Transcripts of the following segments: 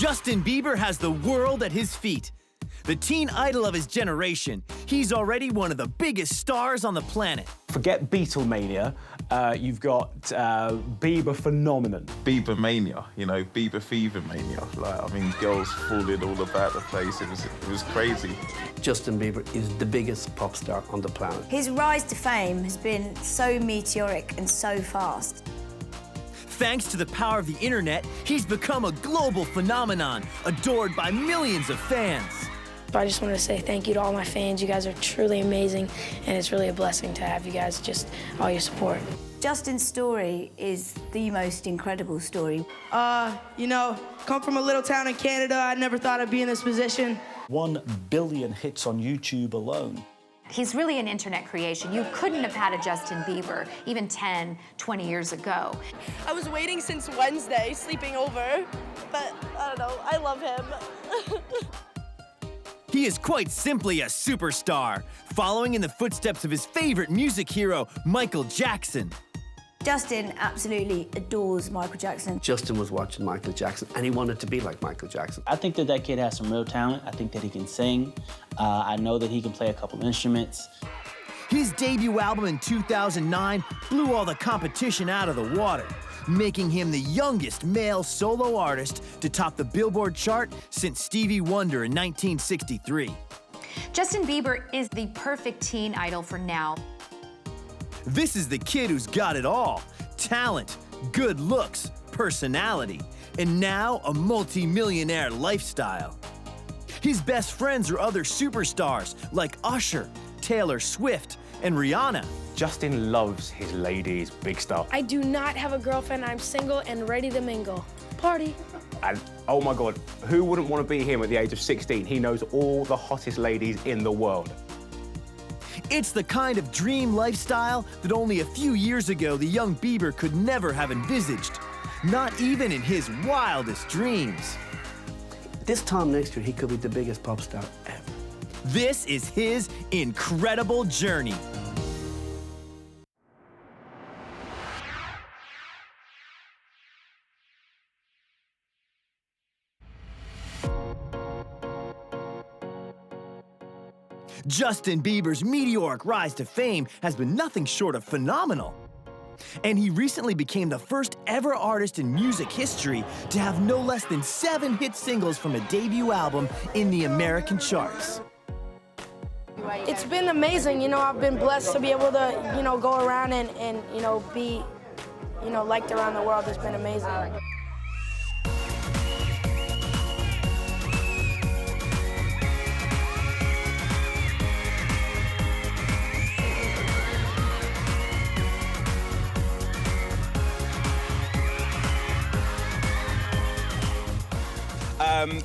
Justin Bieber has the world at his feet. The teen idol of his generation, he's already one of the biggest stars on the planet. Forget Beatlemania, you've got Bieber phenomenon. Bieber mania, you know, Bieber Fever mania. Like, I mean, girls falling all about the place. It was crazy. Justin Bieber is the biggest pop star on the planet. His rise to fame has been so meteoric and so fast. Thanks to the power of the internet, he's become a global phenomenon, adored by millions of fans. I just want to say thank you to all my fans. You guys are truly amazing, and it's really a blessing to have you guys, just all your support. Justin's story is the most incredible story. You know, come from a little town in Canada, I never thought I'd be in this position. 1 billion hits on YouTube alone. He's really an internet creation. You couldn't have had a Justin Bieber even 10, 20 years ago. I was waiting since Wednesday, sleeping over, but I don't know, I love him. He is quite simply a superstar, following in the footsteps of his favorite music hero, Michael Jackson. Justin absolutely adores Michael Jackson. Justin was watching Michael Jackson, and he wanted to be like Michael Jackson. I think that kid has some real talent. I think that he can sing. I know that he can play a couple instruments. His debut album in 2009 blew all the competition out of the water, making him the youngest male solo artist to top the Billboard chart since Stevie Wonder in 1963. Justin Bieber is the perfect teen idol for now. This is the kid who's got it all: talent, good looks, personality, and now a multi-millionaire lifestyle. His best friends are other superstars like Usher, Taylor Swift, and Rihanna. Justin loves his ladies, big stuff. I do not have a girlfriend. I'm single and ready to mingle. Party. And oh my God, who wouldn't want to be him at the age of 16? He knows all the hottest ladies in the world. It's the kind of dream lifestyle that only a few years ago the young Bieber could never have envisaged, not even in his wildest dreams. This time next year, he could be the biggest pop star ever. This is his incredible journey. Justin Bieber's meteoric rise to fame has been nothing short of phenomenal. And he recently became the first ever artist in music history to have no less than 7 hit singles from a debut album in the American charts. It's been amazing. You know, I've been blessed to be able to, you know, go around and you know, be, you know, liked around the world. It's been amazing.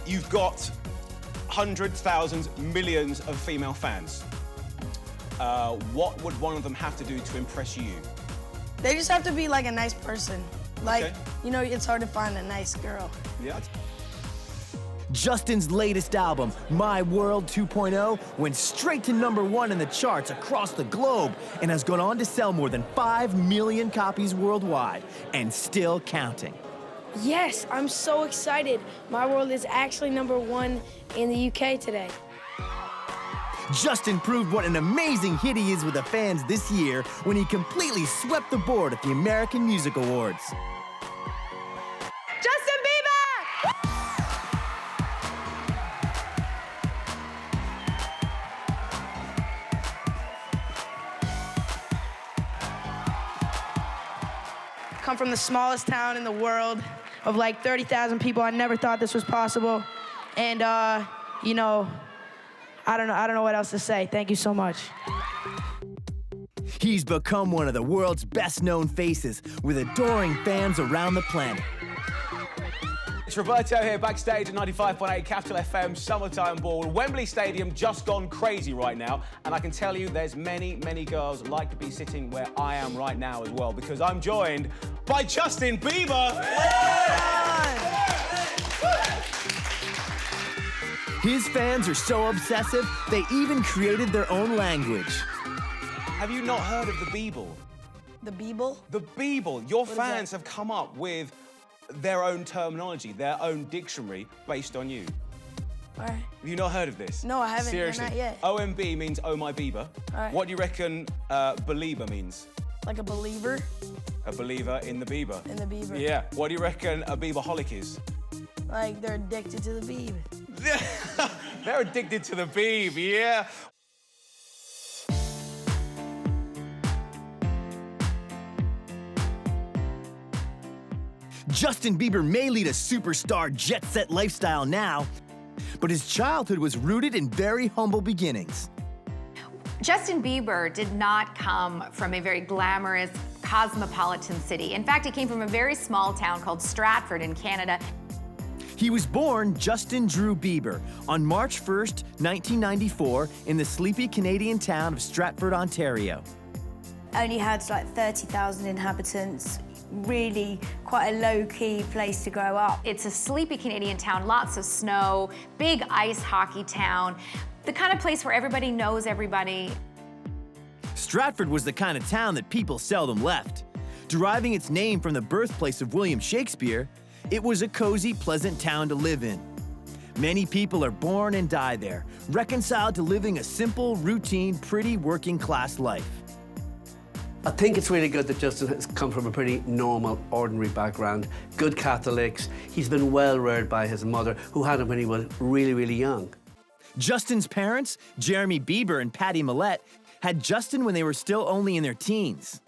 You've got hundreds, thousands, millions of female fans. What would one of them have to do to impress you? They just have to be like a nice person. Like, Okay. you know, it's hard to find a nice girl. Yeah. Justin's latest album, My World 2.0, went straight to #1 in the charts across the globe and has gone on to sell more than 5 million copies worldwide, and still counting. Yes, I'm so excited. My World is actually #1 in the UK today. Justin proved what an amazing hit he is with the fans this year when he completely swept the board at the American Music Awards. Justin Bieber! Come from the smallest town in the world of like 30,000 people. I never thought this was possible. And, you know, I don't know what else to say. Thank you so much. He's become one of the world's best-known faces with adoring fans around the planet. It's Roberto here backstage at 95.8 Capital FM Summertime Ball. Wembley Stadium just gone crazy right now, and I can tell you there's many, many girls like to be sitting where I am right now as well, because I'm joined by Justin Bieber. His fans are so obsessive, they even created their own language. Have you not heard of the Beeble? The Bieber? The Beeble. Your fans have come up with their own terminology, their own dictionary based on you. All right. Have you not heard of this? No, I haven't. Seriously. Not yet. OMB means Oh My Bieber. All right. What do you reckon belieber means? Like a believer A believer in the Bieber. in the Bieber. Yeah. What do you reckon a Bieberholic is? Like they're addicted to the Bieb. They're addicted to the Bieb, yeah. Justin Bieber may lead a superstar jet-set lifestyle now, but his childhood was rooted in very humble beginnings. Justin Bieber did not come from a very glamorous, cosmopolitan city. In fact, he came from a very small town called Stratford in Canada. He was born Justin Drew Bieber on March 1st, 1994, in the sleepy Canadian town of Stratford, Ontario. Only had like 30,000 inhabitants, really quite a low-key place to grow up. It's a sleepy Canadian town, lots of snow, big ice hockey town, the kind of place where everybody knows everybody. Stratford was the kind of town that people seldom left. Deriving its name from the birthplace of William Shakespeare, it was a cozy, pleasant town to live in. Many people are born and die there, reconciled to living a simple, routine, pretty working-class life. I think it's really good that Justin has come from a pretty normal, ordinary background. Good Catholics. He's been well reared by his mother, who had him when he was really, really young. Justin's parents, Jeremy Bieber and Patty Millett, had Justin when they were still only in their teens.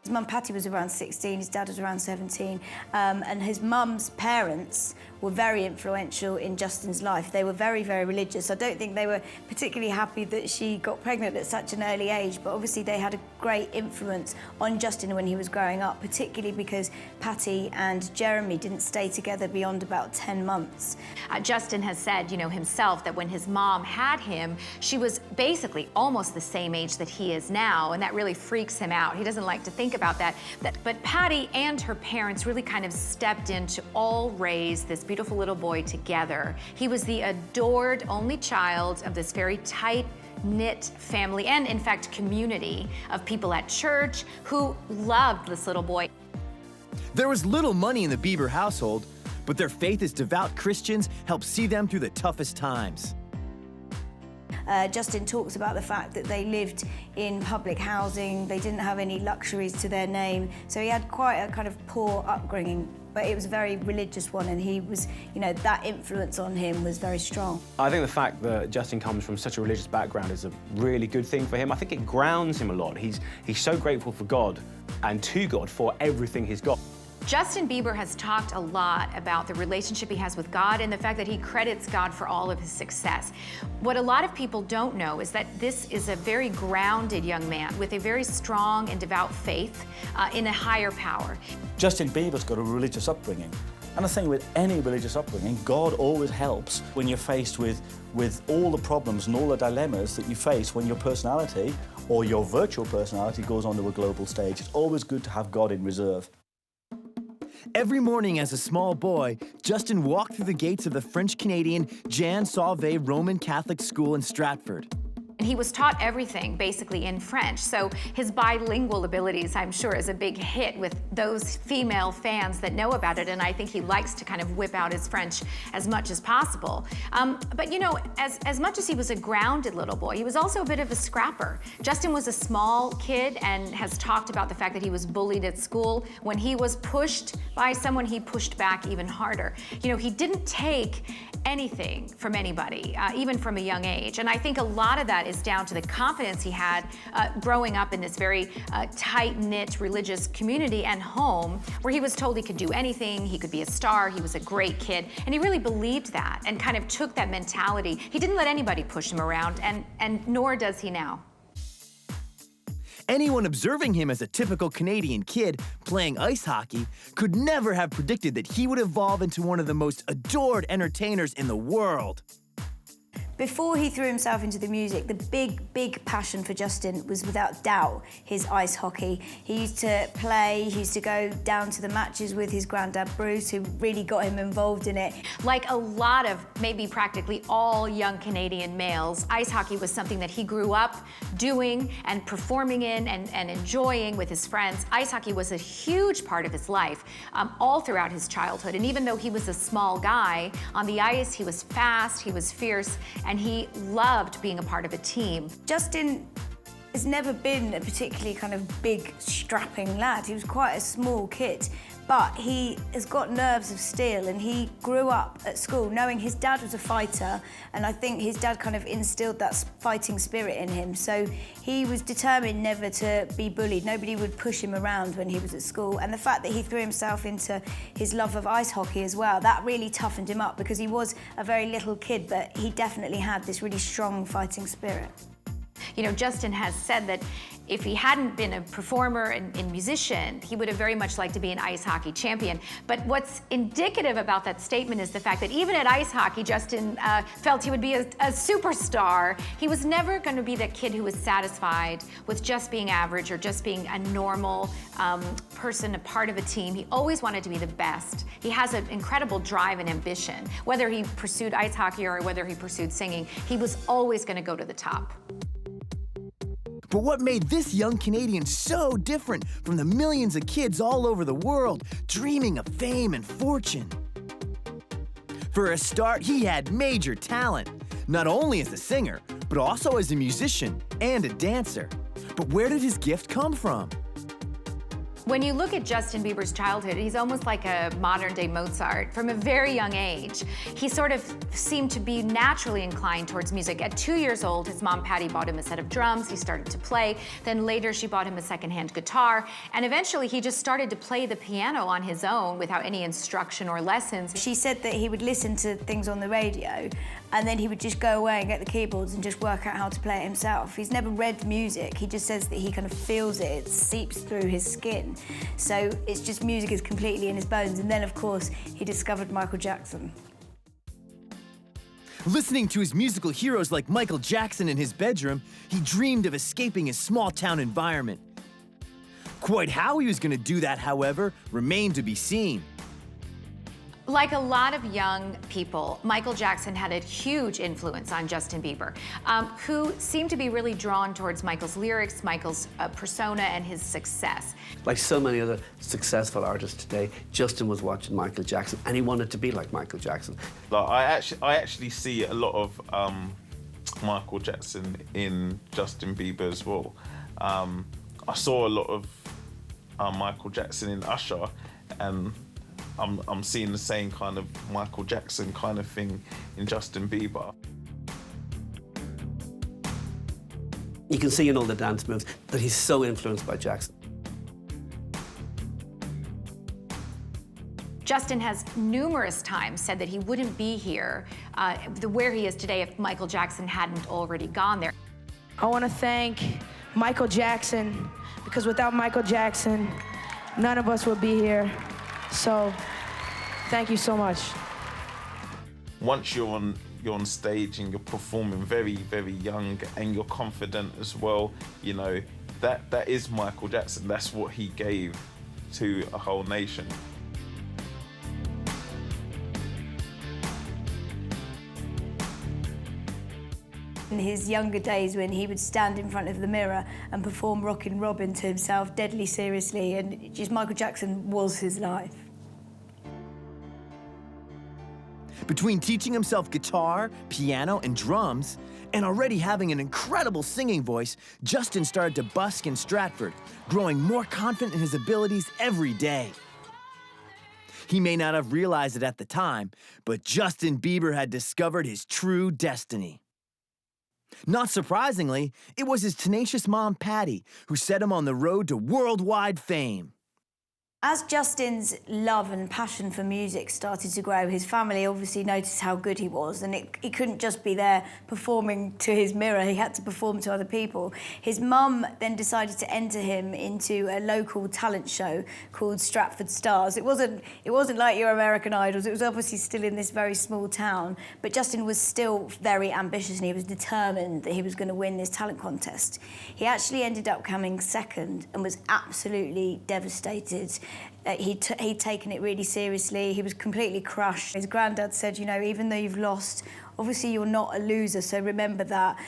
His mum, Patty, was around 16, his dad was around 17, and his mum's parents were very influential in Justin's life. They were very, very religious. I don't think they were particularly happy that she got pregnant at such an early age, but obviously they had a great influence on Justin when he was growing up, particularly because Patty and Jeremy didn't stay together beyond about 10 months. Justin has said, himself that when his mom had him, she was basically almost the same age that he is now, and that really freaks him out. He doesn't like to think about that. But Patty and her parents really kind of stepped in to all raise this beautiful little boy together. He was the adored only child of this very tight-knit family and, in fact, community of people at church who loved this little boy. There was little money in the Bieber household, but their faith as devout Christians helped see them through the toughest times. Justin talks about the fact that they lived in public housing, they didn't have any luxuries to their name, so he had quite a kind of poor upbringing, but it was a very religious one, and he was, that influence on him was very strong. I think the fact that Justin comes from such a religious background is a really good thing for him. I think it grounds him a lot. He's so grateful for God and to God for everything he's got. Justin Bieber has talked a lot about the relationship he has with God and the fact that he credits God for all of his success. What a lot of people don't know is that this is a very grounded young man with a very strong and devout faith in a higher power. Justin Bieber's got a religious upbringing. And the thing with any religious upbringing, God always helps when you're faced with all the problems and all the dilemmas that you face when your personality or your virtual personality goes onto a global stage. It's always good to have God in reserve. Every morning as a small boy, Justin walked through the gates of the French-Canadian Jean Sauvé Roman Catholic School in Stratford. And he was taught everything basically in French, so his bilingual abilities, I'm sure, is a big hit with those female fans that know about it, and I think he likes to kind of whip out his French as much as possible. But as much as he was a grounded little boy, he was also a bit of a scrapper. Justin was a small kid and has talked about the fact that he was bullied at school. When he was pushed by someone, he pushed back even harder. He didn't take anything from anybody, even from a young age, and I think a lot of that is down to the confidence he had growing up in this very tight-knit religious community and home where he was told he could do anything, he could be a star, he was a great kid, and he really believed that and kind of took that mentality. He didn't let anybody push him around, and nor does he now. Anyone observing him as a typical Canadian kid playing ice hockey could never have predicted that he would evolve into one of the most adored entertainers in the world. Before he threw himself into the music, the big passion for Justin was without doubt his ice hockey. He used to play, he used to go down to the matches with his granddad Bruce, who really got him involved in it. Like a lot of, maybe practically all young Canadian males, ice hockey was something that he grew up doing and performing in and enjoying with his friends. Ice hockey was a huge part of his life all throughout his childhood. And even though he was a small guy, on the ice he was fast, he was fierce, and he loved being a part of a team. Justin has never been a particularly kind of big, strapping lad. He was quite a small kid, but he has got nerves of steel, and he grew up at school knowing his dad was a fighter, and I think his dad kind of instilled that fighting spirit in him. So he was determined never to be bullied. Nobody would push him around when he was at school, and the fact that he threw himself into his love of ice hockey as well, that really toughened him up, because he was a very little kid, but he definitely had this really strong fighting spirit. You know, Justin has said that if he hadn't been a performer and musician, he would have very much liked to be an ice hockey champion. But what's indicative about that statement is the fact that even at ice hockey, Justin felt he would be a superstar. He was never going to be that kid who was satisfied with just being average or just being a normal person, a part of a team. He always wanted to be the best. He has an incredible drive and ambition. Whether he pursued ice hockey or whether he pursued singing, he was always going to go to the top. But what made this young Canadian so different from the millions of kids all over the world dreaming of fame and fortune? For a start, he had major talent, not only as a singer, but also as a musician and a dancer. But where did his gift come from? When you look at Justin Bieber's childhood, he's almost like a modern-day Mozart. From a very young age, he sort of seemed to be naturally inclined towards music. At 2 years old, his mom, Patty, bought him a set of drums. He started to play. Then later, she bought him a secondhand guitar. And eventually, he just started to play the piano on his own without any instruction or lessons. She said that he would listen to things on the radio, and then he would just go away and get the keyboards and just work out how to play it himself. He's never read music. He just says that he kind of feels it. It seeps through his skin. So it's just music is completely in his bones. And then, of course, he discovered Michael Jackson. Listening to his musical heroes like Michael Jackson in his bedroom, he dreamed of escaping his small-town environment. Quite how he was going to do that, however, remained to be seen. Like a lot of young people, Michael Jackson had a huge influence on Justin Bieber, who seemed to be really drawn towards Michael's lyrics, Michael's persona, and his success. Like so many other successful artists today, Justin was watching Michael Jackson, and he wanted to be like Michael Jackson. Like I actually see a lot of Michael Jackson in Justin Bieber as well. I saw a lot of Michael Jackson in Usher, and I'm seeing the same kind of Michael Jackson kind of thing in Justin Bieber. You can see in all the dance moves that he's so influenced by Jackson. Justin has numerous times said that he wouldn't be here, where he is today, if Michael Jackson hadn't already gone there. I want to thank Michael Jackson, because without Michael Jackson, none of us would be here. So, thank you so much. Once you're on stage and you're performing very, very young and you're confident as well, you know, that is Michael Jackson. That's what he gave to a whole nation. In his younger days, when he would stand in front of the mirror and perform Rockin' Robin to himself deadly seriously, and just Michael Jackson was his life. Between teaching himself guitar, piano, and drums, and already having an incredible singing voice, Justin started to busk in Stratford, growing more confident in his abilities every day. He may not have realized it at the time, but Justin Bieber had discovered his true destiny. Not surprisingly, it was his tenacious mom, Patty, who set him on the road to worldwide fame. As Justin's love and passion for music started to grow, his family obviously noticed how good he was, and he couldn't just be there performing to his mirror, he had to perform to other people. His mum then decided to enter him into a local talent show called Stratford Stars. It wasn't like your American Idols, it was obviously still in this very small town, but Justin was still very ambitious and he was determined that he was going to win this talent contest. He actually ended up coming second and was absolutely devastated. He'd taken it really seriously. He was completely crushed. His granddad said, you know, even though you've lost, obviously you're not a loser, so remember that.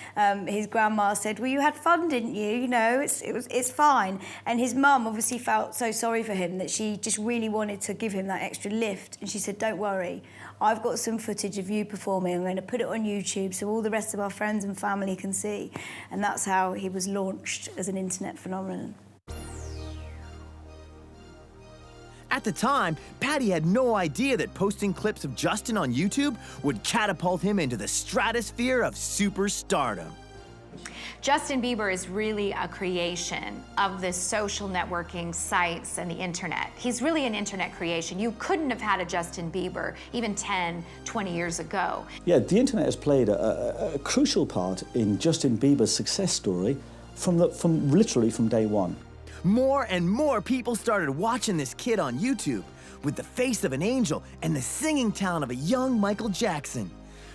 His grandma said, well, you had fun, didn't you? You know, it's fine. And his mum obviously felt so sorry for him that she just really wanted to give him that extra lift. And she said, don't worry, I've got some footage of you performing. I'm going to put it on YouTube so all the rest of our friends and family can see. And that's how he was launched as an internet phenomenon. At the time, Patty had no idea that posting clips of Justin on YouTube would catapult him into the stratosphere of superstardom. Justin Bieber is really a creation of the social networking sites and the internet. He's really an internet creation. You couldn't have had a Justin Bieber even 10, 20 years ago. Yeah, the internet has played a crucial part in Justin Bieber's success story from literally from day one. More and more people started watching this kid on YouTube with the face of an angel and the singing talent of a young Michael Jackson.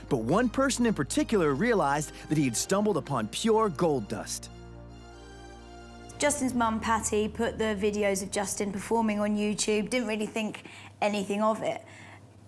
But one person in particular realized that he had stumbled upon pure gold dust. Justin's mum, Patty, put the videos of Justin performing on YouTube, didn't really think anything of it.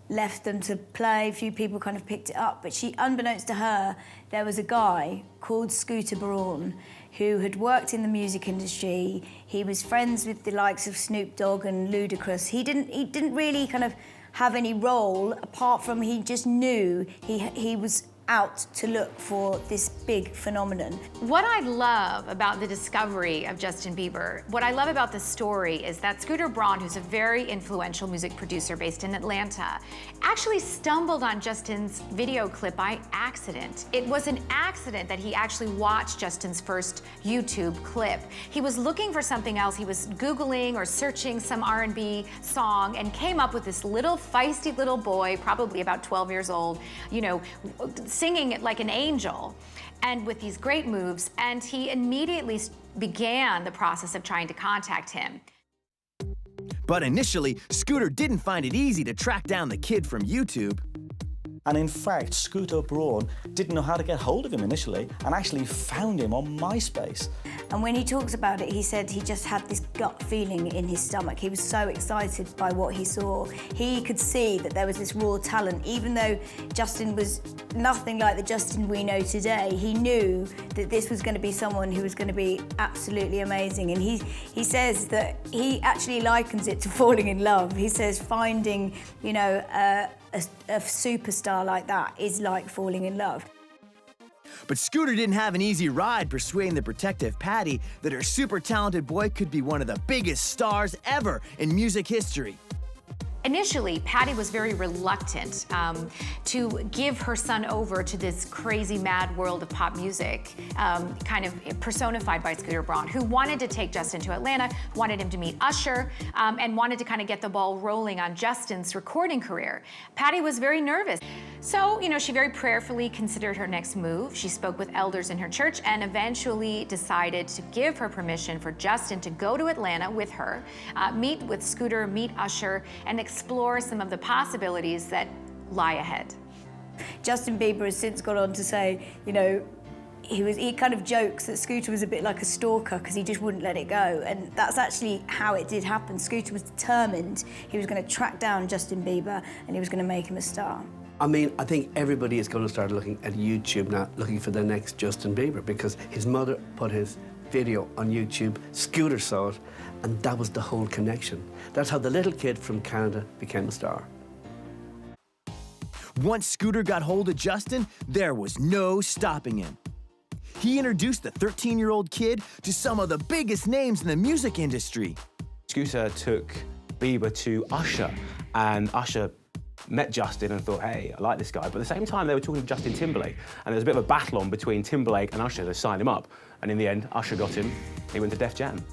Left them to play, a few people kind of picked it up, but unbeknownst to her, there was a guy called Scooter Braun who had worked in the music industry. He was friends with the likes of Snoop Dogg and Ludacris. He didn't really kind of have any role apart from he just knew he was out to look for this big phenomenon. What I love about the discovery of Justin Bieber, what I love about the story is that Scooter Braun, who's a very influential music producer based in Atlanta, actually stumbled on Justin's video clip by accident. It was an accident that he actually watched Justin's first YouTube clip. He was looking for something else. He was Googling or searching some R&B song and came up with this little feisty little boy, probably about 12 years old, you know, singing it like an angel and with these great moves, and he immediately began the process of trying to contact him. But initially, Scooter didn't find it easy to track down the kid from YouTube. And in fact, Scooter Braun didn't know how to get hold of him initially and actually found him on MySpace. And when he talks about it, he said he just had this gut feeling in his stomach. He was so excited by what he saw. He could see that there was this raw talent. Even though Justin was nothing like the Justin we know today, he knew that this was going to be someone who was going to be absolutely amazing. And he says that he actually likens it to falling in love. He says finding, you know, a superstar like that is like falling in love. But Scooter didn't have an easy ride persuading the protective Patty that her super talented boy could be one of the biggest stars ever in music history. Initially, Patty was very reluctant to give her son over to this crazy, mad world of pop music, kind of personified by Scooter Braun, who wanted to take Justin to Atlanta, wanted him to meet Usher, and wanted to kind of get the ball rolling on Justin's recording career. Patty was very nervous. So, you know, she very prayerfully considered her next move. She spoke with elders in her church and eventually decided to give her permission for Justin to go to Atlanta with her, meet with Scooter, meet Usher, and explore some of the possibilities that lie ahead. Justin Bieber has since gone on to say, you know, he kind of jokes that Scooter was a bit like a stalker because he just wouldn't let it go. And that's actually how it did happen. Scooter was determined he was going to track down Justin Bieber and he was going to make him a star. I mean, I think everybody is going to start looking at YouTube now, looking for the next Justin Bieber, because his mother put his video on YouTube, Scooter saw it, and that was the whole connection. That's how the little kid from Canada became a star. Once Scooter got hold of Justin, there was no stopping him. He introduced the 13-year-old kid to some of the biggest names in the music industry. Scooter took Bieber to Usher, and Usher met Justin and thought, hey, I like this guy. But at the same time, they were talking to Justin Timberlake, and there was a bit of a battle on between Timberlake and Usher to sign him up. And in the end, Usher got him. He went to Def Jam.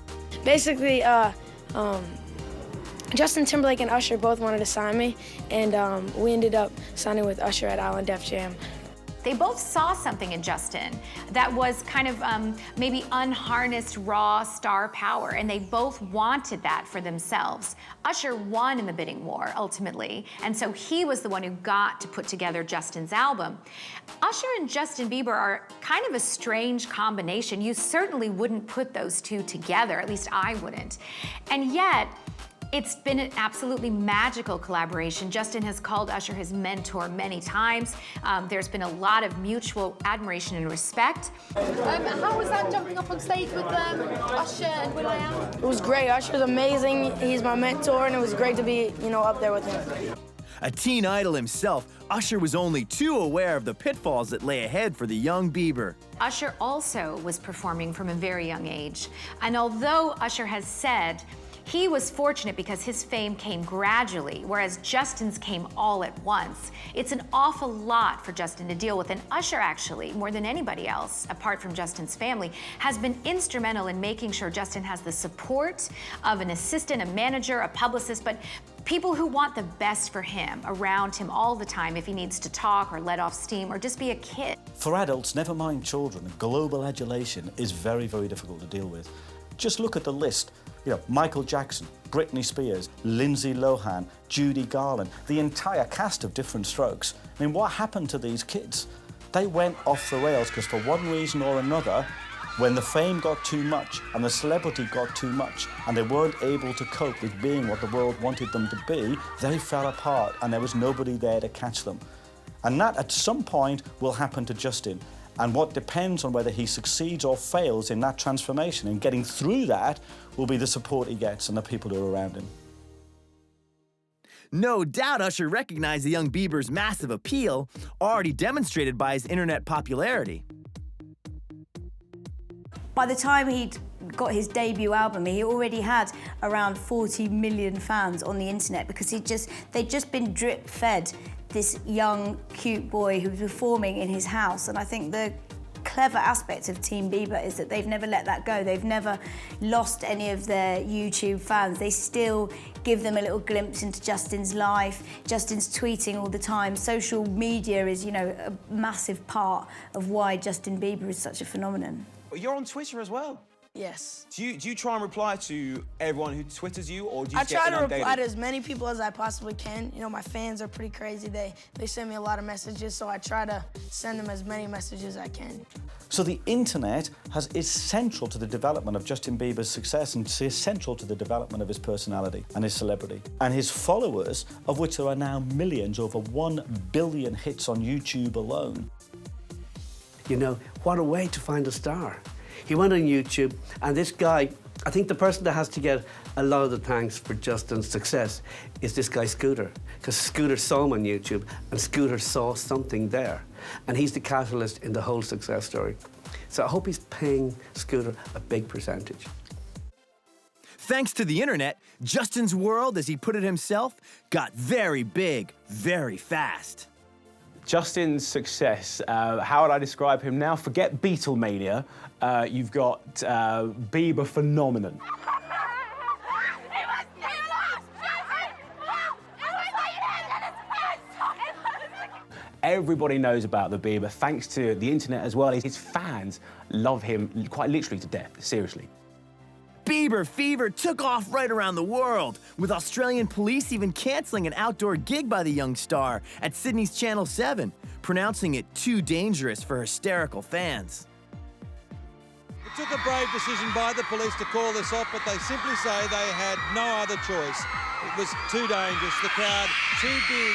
Basically, Justin Timberlake and Usher both wanted to sign me, and we ended up signing with Usher at Island Def Jam. They both saw something in Justin that was kind of maybe unharnessed raw star power, and they both wanted that for themselves. Usher won in the bidding war, ultimately, and so he was the one who got to put together Justin's album. Usher and Justin Bieber are kind of a strange combination. You certainly wouldn't put those two together, at least I wouldn't. And yet, it's been an absolutely magical collaboration. Justin has called Usher his mentor many times. There's been a lot of mutual admiration and respect. How was that jumping up on stage with Usher and will.i.am? It was great. Usher's amazing. He's my mentor, and it was great to be, up there with him. A teen idol himself, Usher was only too aware of the pitfalls that lay ahead for the young Bieber. Usher also was performing from a very young age. And although Usher has said he was fortunate because his fame came gradually, whereas Justin's came all at once. It's an awful lot for Justin to deal with, and Usher actually, more than anybody else, apart from Justin's family, has been instrumental in making sure Justin has the support of an assistant, a manager, a publicist, but people who want the best for him around him all the time if he needs to talk or let off steam or just be a kid. For adults, never mind children, global adulation is very, very difficult to deal with. Just look at the list. Michael Jackson, Britney Spears, Lindsay Lohan, Judy Garland, the entire cast of Different Strokes. I mean, what happened to these kids? They went off the rails because for one reason or another, when the fame got too much and the celebrity got too much and they weren't able to cope with being what the world wanted them to be, they fell apart and there was nobody there to catch them. And that at some point will happen to Justin. And what depends on whether he succeeds or fails in that transformation and getting through that will be the support he gets and the people who are around him. No doubt Usher recognized the young Bieber's massive appeal, already demonstrated by his internet popularity. By the time he'd got his debut album, he already had around 40 million fans on the internet because they'd just been drip-fed this young, cute boy who was performing in his house. And I think the clever aspect of Team Bieber is that they've never let that go. They've never lost any of their YouTube fans. They still give them a little glimpse into Justin's life. Justin's tweeting all the time. Social media is, a massive part of why Justin Bieber is such a phenomenon. You're on Twitter as well. Yes. Do you try and reply to everyone who Twitters you, or do you I try to reply inundated? to as many people as I possibly can. My fans are pretty crazy. They send me a lot of messages, so I try to send them as many messages as I can. So the internet is central to the development of Justin Bieber's success and is central to the development of his personality and his celebrity. And his followers, of which there are now millions, over 1 billion hits on YouTube alone. What a way to find a star. He went on YouTube, and this guy, I think the person that has to get a lot of the thanks for Justin's success is this guy Scooter, because Scooter saw him on YouTube, and Scooter saw something there. And he's the catalyst in the whole success story. So I hope he's paying Scooter a big percentage. Thanks to the internet, Justin's world, as he put it himself, got very big, very fast. Justin's success, how would I describe him now? Forget Beatlemania, you've got Bieber phenomenon. Everybody knows about the Bieber, thanks to the internet as well. His fans love him quite literally to death, seriously. Bieber Fever took off right around the world, with Australian police even cancelling an outdoor gig by the young star at Sydney's Channel 7, pronouncing it too dangerous for hysterical fans. It took a brave decision by the police to call this off, but they simply say they had no other choice. It was too dangerous, the crowd too big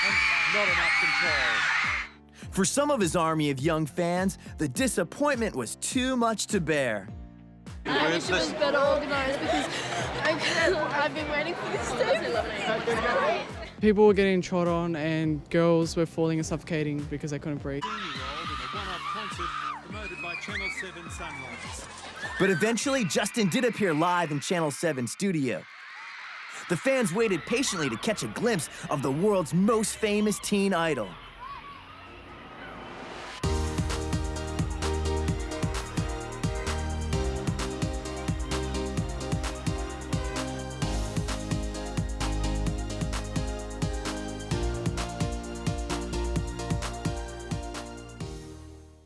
and not enough control. For some of his army of young fans, the disappointment was too much to bear. I wish it was better organised because I've been waiting for this day. People were getting trod on and girls were falling and suffocating because they couldn't breathe. But eventually, Justin did appear live in Channel 7 studio. The fans waited patiently to catch a glimpse of the world's most famous teen idol.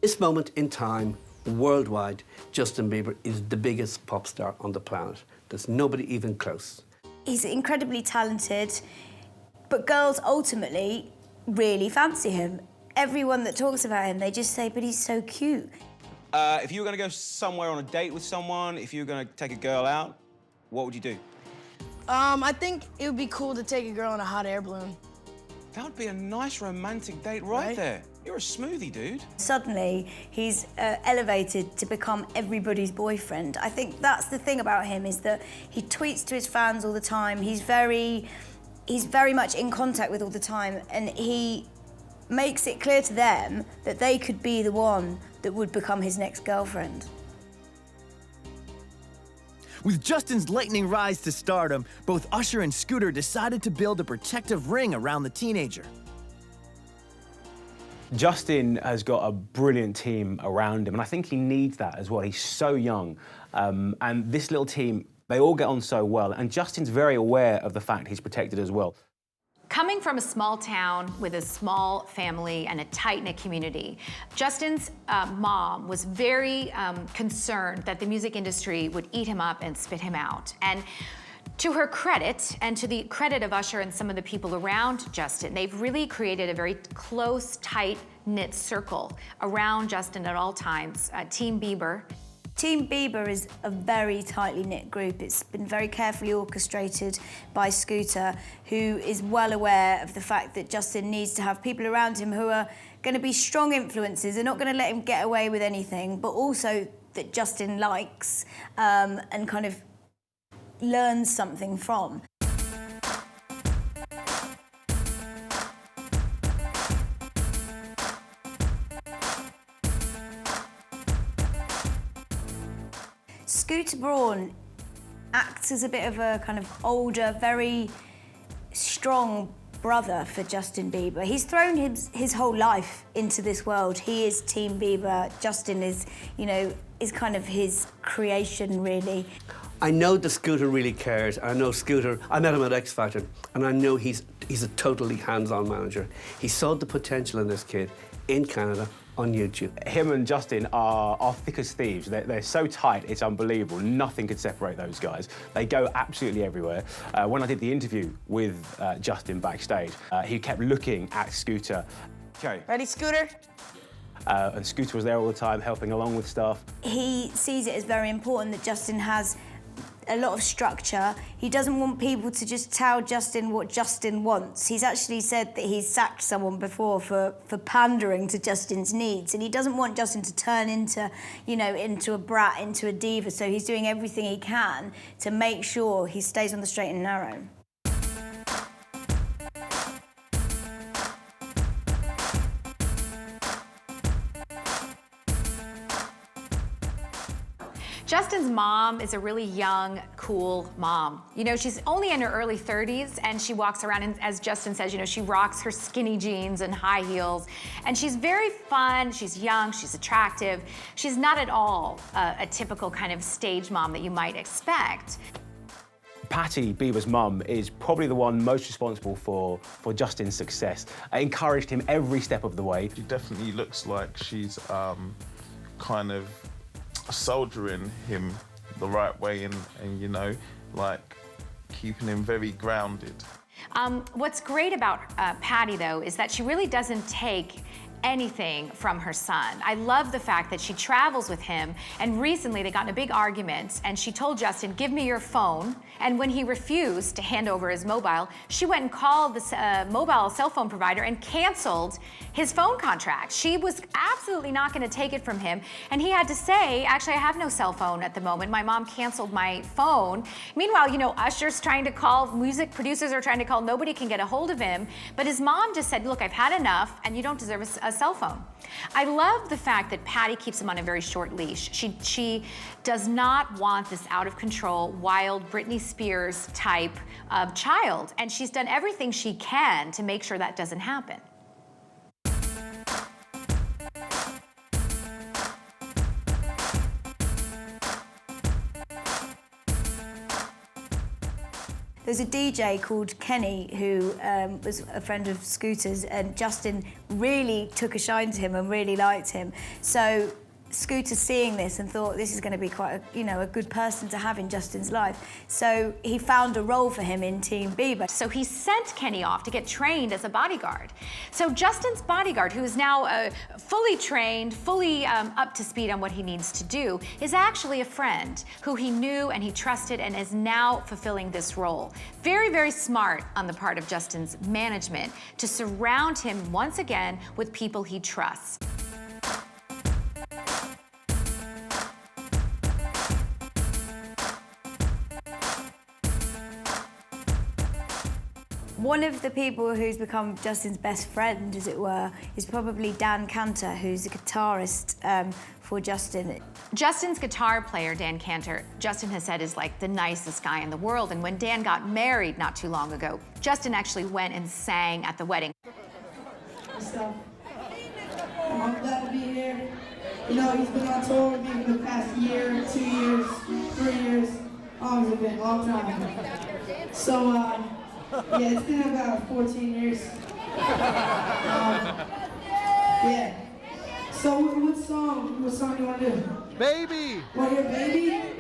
This moment in time, worldwide, Justin Bieber is the biggest pop star on the planet. There's nobody even close. He's incredibly talented, but girls ultimately really fancy him. Everyone that talks about him, they just say, but he's so cute. If you were going to go somewhere on a date with someone, if you were going to take a girl out, what would you do? I think it would be cool to take a girl in a hot air balloon. That would be a nice romantic date right there. You're a smoothie, dude. Suddenly, he's elevated to become everybody's boyfriend. I think that's the thing about him, is that he tweets to his fans all the time. He's very much in contact with all the time, and he makes it clear to them that they could be the one that would become his next girlfriend. With Justin's lightning rise to stardom, both Usher and Scooter decided to build a protective ring around the teenager. Justin has got a brilliant team around him, and I think he needs that as well. He's so young, and this little team, they all get on so well, and Justin's very aware of the fact he's protected as well. Coming from a small town with a small family and a tight-knit community, Justin's mom was very concerned that the music industry would eat him up and spit him out. And to her credit, and to the credit of Usher and some of the people around Justin, they've really created a very close, tight-knit circle around Justin at all times. Team Bieber. Team Bieber is a very tightly knit group. It's been very carefully orchestrated by Scooter, who is well aware of the fact that Justin needs to have people around him who are going to be strong influences. They're not going to let him get away with anything, but also that Justin likes and kind of learns something from. Scooter Braun acts as a bit of a kind of older, very strong brother for Justin Bieber. He's thrown his whole life into this world. He is Team Bieber. Justin is, you know, is kind of his creation, really. I know that Scooter really cares. I know Scooter, I met him at X Factor, and I know he's a totally hands-on manager. He saw the potential in this kid in Canada on YouTube. Him and Justin are thick as thieves. They're so tight, it's unbelievable. Nothing could separate those guys. They go absolutely everywhere. When I did the interview with Justin backstage, he kept looking at Scooter. Okay. Ready, Scooter? And Scooter was there all the time, helping along with stuff. He sees it as very important that Justin has a lot of structure. He doesn't want people to just tell Justin what Justin wants. He's actually said that he's sacked someone before for pandering to Justin's needs, and he doesn't want Justin to turn into, you know, into a brat, into a diva, so he's doing everything he can to make sure he stays on the straight and narrow. Justin's mom is a really young, cool mom. You know, she's only in her early 30s, and she walks around, and as Justin says, you know, she rocks her skinny jeans and high heels, and she's very fun, she's young, she's attractive. She's not at all a typical kind of stage mom that you might expect. Patty, Bieber's mum, is probably the one most responsible for Justin's success. Encouraged him every step of the way. She definitely looks like she's kind of soldiering him the right way and you know, like keeping him very grounded. What's great about Patty, though, is that she really doesn't take anything from her son. I love the fact that she travels with him, and recently they got in a big argument, and she told Justin, give me your phone, and when he refused to hand over his mobile, she went and called this mobile cell phone provider and canceled his phone contract. She was absolutely not going to take it from him, and he had to say, actually, I have no cell phone at the moment. My mom canceled my phone. Meanwhile, you know, Usher's trying to call, music producers are trying to call, nobody can get a hold of him, but his mom just said, look, I've had enough, and you don't deserve a cell phone. I love the fact that Patty keeps him on a very short leash. She does not want this out of control, wild Britney Spears type of child, and she's done everything she can to make sure that doesn't happen. There's a DJ called Kenny who was a friend of Scooter's, and Justin really took a shine to him and really liked him. So Scooter seeing this and thought this is going to be quite a good person to have in Justin's life. So he found a role for him in Team Bieber. So he sent Kenny off to get trained as a bodyguard. So Justin's bodyguard, who is now fully trained, fully up to speed on what he needs to do, is actually a friend who he knew and he trusted and is now fulfilling this role. Very, very smart on the part of Justin's management to surround him once again with people he trusts. One of the people who's become Justin's best friend, as it were, is probably Dan Cantor, who's a guitarist for Justin. Justin's guitar player, Dan Cantor, Justin has said is like the nicest guy in the world. And when Dan got married not too long ago, Justin actually went and sang at the wedding. So, I'm glad to be here. You know, he's been on tour with me for the past year, 2 years, 3 years. Oh, it's been a long time. So, yeah, it's been about 14 years. Yeah. So what song do you want to do? Baby! Want to hear Baby? Baby?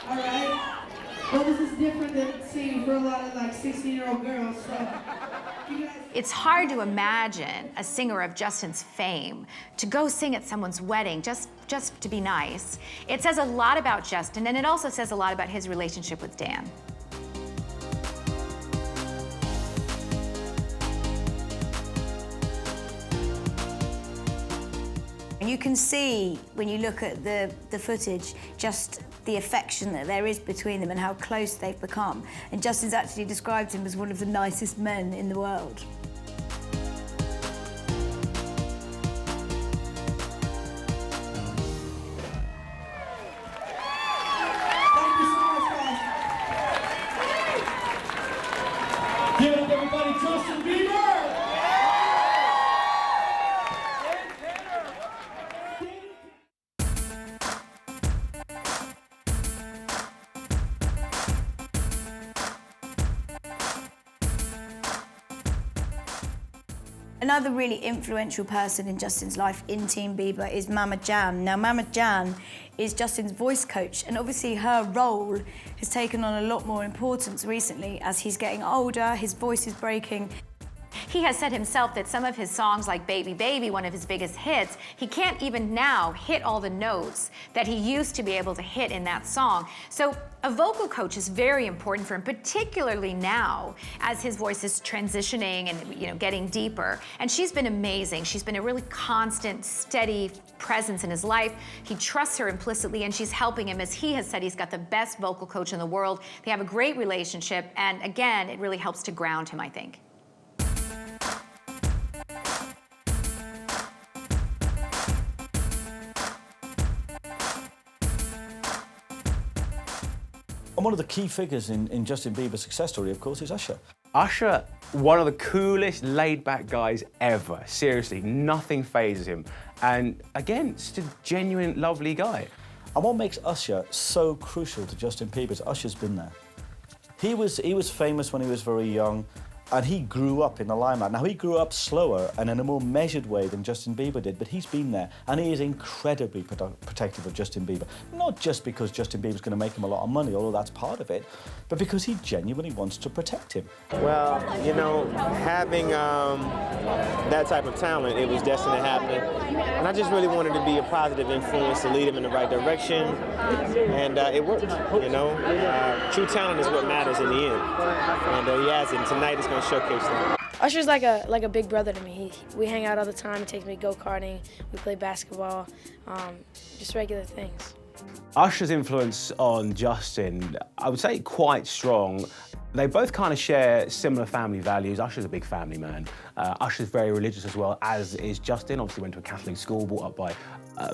All right. Well, this is different than singing for a lot of like 16-year-old girls, so you guys... It's hard to imagine a singer of Justin's fame to go sing at someone's wedding just to be nice. It says a lot about Justin, and it also says a lot about his relationship with Dan. You can see, when you look at the footage, just the affection that there is between them and how close they've become. And Justin's actually described him as one of the nicest men in the world. Thank you so much, guys. Give it up, everybody, Justin Bieber! Another really influential person in Justin's life in Team Bieber is Mama Jan. Now, Mama Jan is Justin's voice coach, and obviously her role has taken on a lot more importance recently as he's getting older, his voice is breaking. He has said himself that some of his songs like Baby Baby, one of his biggest hits, he can't even now hit all the notes that he used to be able to hit in that song. So a vocal coach is very important for him, particularly now as his voice is transitioning and getting deeper. And she's been amazing. She's been a really constant, steady presence in his life. He trusts her implicitly, and she's helping him. As he has said, he's got the best vocal coach in the world. They have a great relationship, and again, it really helps to ground him, I think. And one of the key figures in Justin Bieber's success story, of course, is Usher. Usher, one of the coolest laid-back guys ever. Seriously, nothing phases him. And again, just a genuine, lovely guy. And what makes Usher so crucial to Justin Bieber is Usher's been there. He was famous when he was very young, and he grew up in the limelight. Now, he grew up slower and in a more measured way than Justin Bieber did, but he's been there, and he is incredibly protective of Justin Bieber. Not just because Justin Bieber's going to make him a lot of money, although that's part of it, but because he genuinely wants to protect him. Well, having that type of talent, it was destined to happen. And I just really wanted to be a positive influence to lead him in the right direction, and it worked, True talent is what matters in the end, and he has it, and tonight is going to showcase that. Usher's like a big brother to me. We hang out all the time. He takes me go-karting. We play basketball, just regular things. Usher's influence on Justin, I would say quite strong. They both kind of share similar family values. Usher's a big family man. Usher's very religious as well, as is Justin. Obviously went to a Catholic school, brought up by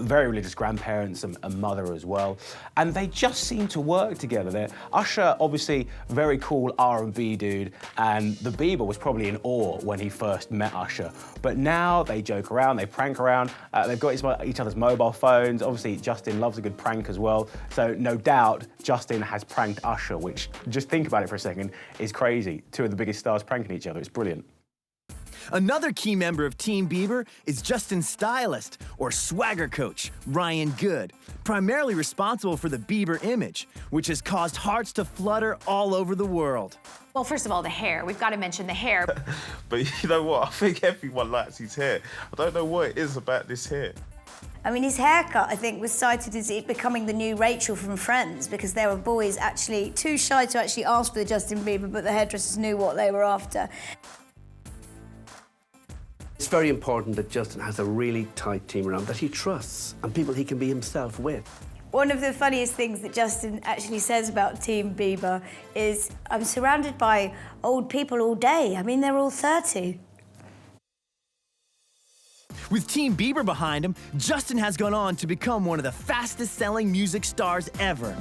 very religious grandparents and mother as well. And they just seem to work together. Usher, obviously, very cool R&B dude, and the Bieber was probably in awe when he first met Usher. But now they joke around, they prank around, they've got each other's mobile phones. Obviously, Justin loves a good prank as well. So no doubt, Justin has pranked Usher, which, just think about it for a second, is crazy. Two of the biggest stars pranking each other, it's brilliant. Another key member of Team Bieber is Justin's stylist, or swagger coach, Ryan Good, primarily responsible for the Bieber image, which has caused hearts to flutter all over the world. Well, first of all, the hair. We've got to mention the hair. But you know what? I think everyone likes his hair. I don't know what it is about this hair. I mean, his haircut, I think, was cited as it becoming the new Rachel from Friends, because there were boys actually too shy to actually ask for the Justin Bieber, but the hairdressers knew what they were after. It's very important that Justin has a really tight team around that he trusts and people he can be himself with. One of the funniest things that Justin actually says about Team Bieber is, I'm surrounded by old people all day. I mean, they're all 30. With Team Bieber behind him, Justin has gone on to become one of the fastest-selling music stars ever.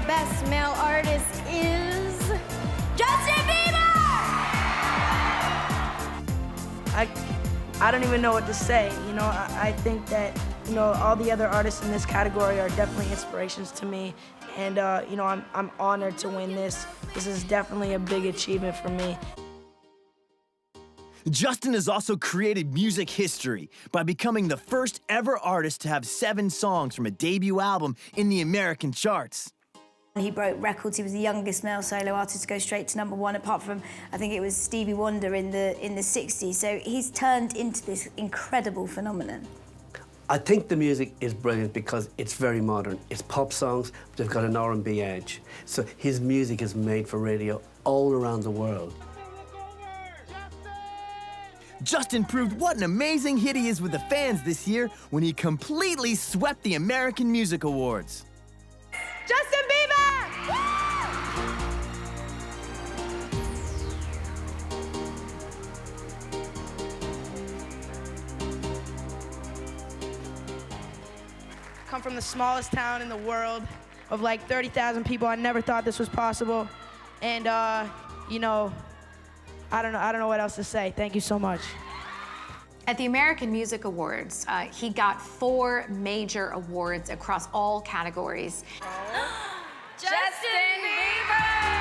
Best male artist is Justin Bieber! I don't even know what to say. You know, I think that, you know, all the other artists in this category are definitely inspirations to me. And, you know, I'm honored to win this. This is definitely a big achievement for me. Justin has also created music history by becoming the first ever artist to have 7 songs from a debut album in the American charts. He broke records. He was the youngest male solo artist to go straight to #1, apart from, I think it was Stevie Wonder in the 60s. So he's turned into this incredible phenomenon. I think the music is brilliant because it's very modern. It's pop songs, but they've got an R&B edge. So his music is made for radio all around the world. Justin proved what an amazing hit he is with the fans this year when he completely swept the American Music Awards. Justin Bieber! Come from the smallest town in the world of like 30,000 people. I never thought this was possible. And, you know, I don't know what else to say. Thank you so much. At the American Music Awards, he got 4 major awards across all categories. Justin Bieber!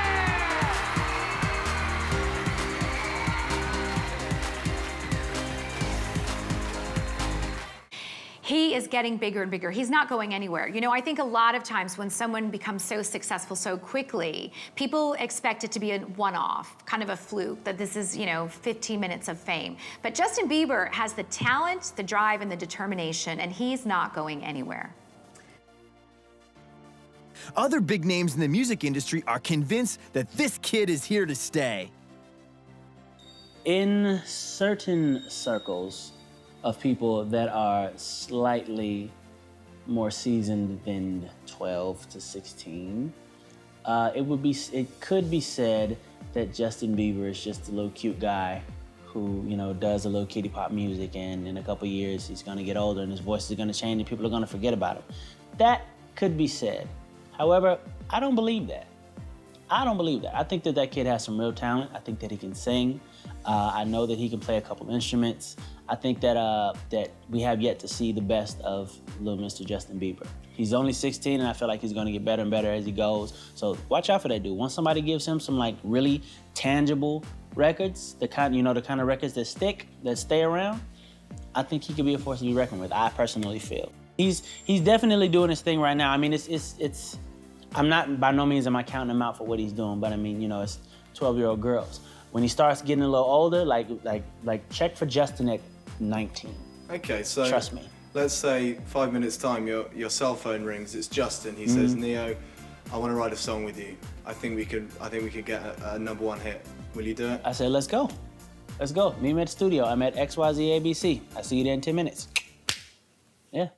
He is getting bigger and bigger. He's not going anywhere. You know, I think a lot of times when someone becomes so successful so quickly, people expect it to be a one-off, kind of a fluke, that this is, you know, 15 minutes of fame. But Justin Bieber has the talent, the drive, and the determination, and he's not going anywhere. Other big names in the music industry are convinced that this kid is here to stay. In certain circles of people that are slightly more seasoned than 12 to 16, it could be said that Justin Bieber is just a little cute guy who, you know, does a little kiddie pop music, and in a couple years he's gonna get older and his voice is gonna change and people are gonna forget about him. That could be said. However, I don't believe that. I don't believe that. I think that that kid has some real talent. I think that he can sing. I know that he can play a couple instruments. I think that that we have yet to see the best of little Mr. Justin Bieber. He's only 16, and I feel like he's gonna get better and better as he goes. So watch out for that dude. Once somebody gives him some like really tangible records, the kind of records that stick, that stay around, I think he could be a force to be reckoned with. I personally feel he's definitely doing his thing right now. I mean, it's. I'm not, by no means am I counting him out for what he's doing, but I mean, you know, it's 12-year-old girls. When he starts getting a little older, like check for Justin at 19. Okay, so trust me. Let's say 5 minutes time, your cell phone rings. It's Justin. He says, "Neo, I want to write a song with you. I think we could get a #1 hit. Will you do it?" I said, "Let's go." Let's go. Meet me at the studio. I'm at XYZ ABC. I see you there in 10 minutes. Yeah.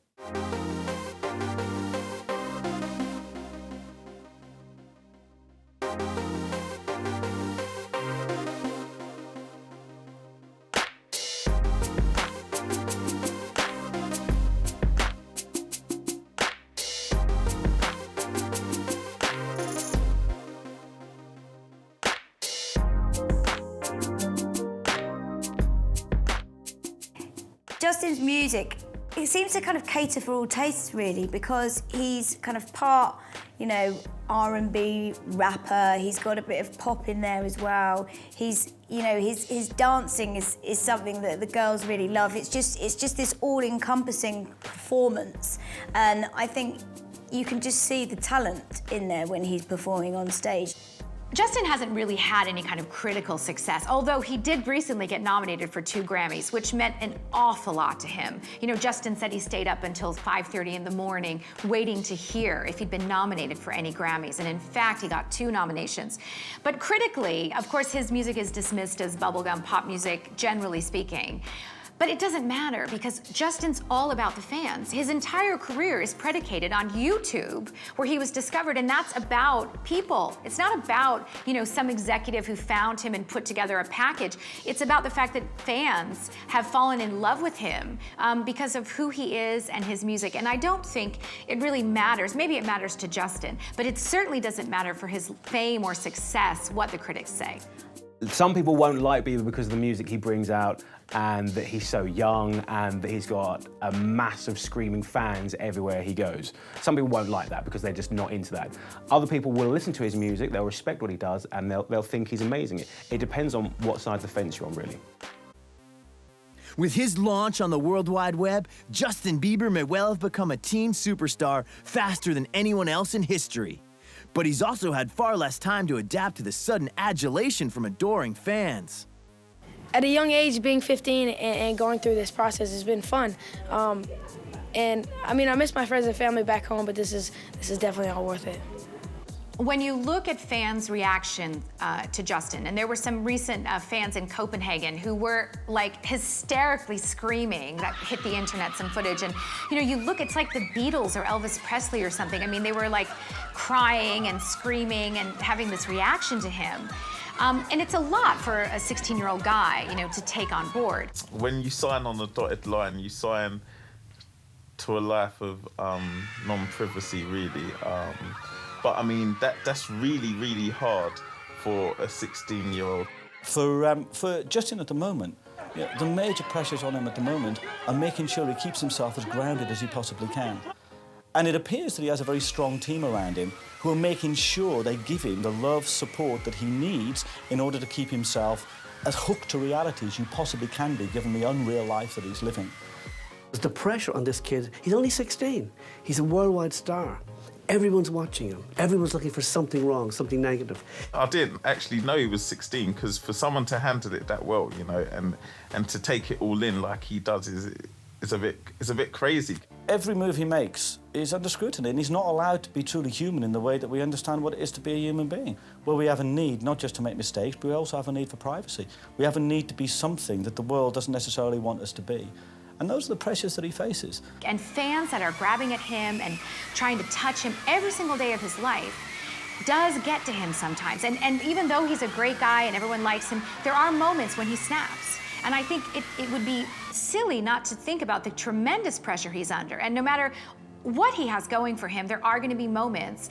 Justin's music, it seems to kind of cater for all tastes really, because he's kind of part, you know, R&B rapper. He's got a bit of pop in there as well. He's, you know, his dancing is something that the girls really love. It's just this all-encompassing performance, and I think you can just see the talent in there when he's performing on stage. Justin hasn't really had any kind of critical success, although he did recently get nominated for 2 Grammys, which meant an awful lot to him. You know, Justin said he stayed up until 5:30 in the morning waiting to hear if he'd been nominated for any Grammys, and in fact, he got 2 nominations. But critically, of course, his music is dismissed as bubblegum pop music, generally speaking. But it doesn't matter, because Justin's all about the fans. His entire career is predicated on YouTube, where he was discovered, and that's about people. It's not about, you know, some executive who found him and put together a package. It's about the fact that fans have fallen in love with him because of who he is and his music. And I don't think it really matters. Maybe it matters to Justin, but it certainly doesn't matter for his fame or success what the critics say. Some people won't like Bieber because of the music he brings out, and that he's so young, and that he's got a mass of screaming fans everywhere he goes. Some people won't like that because they're just not into that. Other people will listen to his music, they'll respect what he does, and they'll think he's amazing. It depends on what side of the fence you're on, really. With his launch on the World Wide Web, Justin Bieber may well have become a teen superstar faster than anyone else in history. But he's also had far less time to adapt to the sudden adulation from adoring fans. At a young age, being 15 and going through this process has been fun. And I mean, I miss my friends and family back home, but this is definitely all worth it. When you look at fans' reaction to Justin, and there were some recent fans in Copenhagen who were like hysterically screaming, that hit the internet, some footage, and you know, you look, it's like the Beatles or Elvis Presley or something. I mean, they were like crying and screaming and having this reaction to him. And it's a lot for a 16-year-old guy, you know, to take on board. When you sign on the dotted line, you sign to a life of non-privacy, really. But I mean, that's really, really hard for a 16-year-old. For Justin at the moment, the major pressures on him at the moment are making sure he keeps himself as grounded as he possibly can. And it appears that he has a very strong team around him who are making sure they give him the love, support that he needs in order to keep himself as hooked to reality as you possibly can be, given the unreal life that he's living. The pressure on this kid, he's only 16. He's a worldwide star. Everyone's watching him. Everyone's looking for something wrong, something negative. I didn't actually know he was 16, because for someone to handle it that well, you know, and to take it all in like he does is a bit crazy. Every move he makes is under scrutiny, and he's not allowed to be truly human in the way that we understand what it is to be a human being, where we have a need not just to make mistakes, but we also have a need for privacy. We have a need to be something that the world doesn't necessarily want us to be. And those are the pressures that he faces. And fans that are grabbing at him and trying to touch him every single day of his life does get to him sometimes. And even though he's a great guy and everyone likes him, there are moments when he snaps. And I think it would be silly not to think about the tremendous pressure he's under. And no matter what he has going for him, there are going to be moments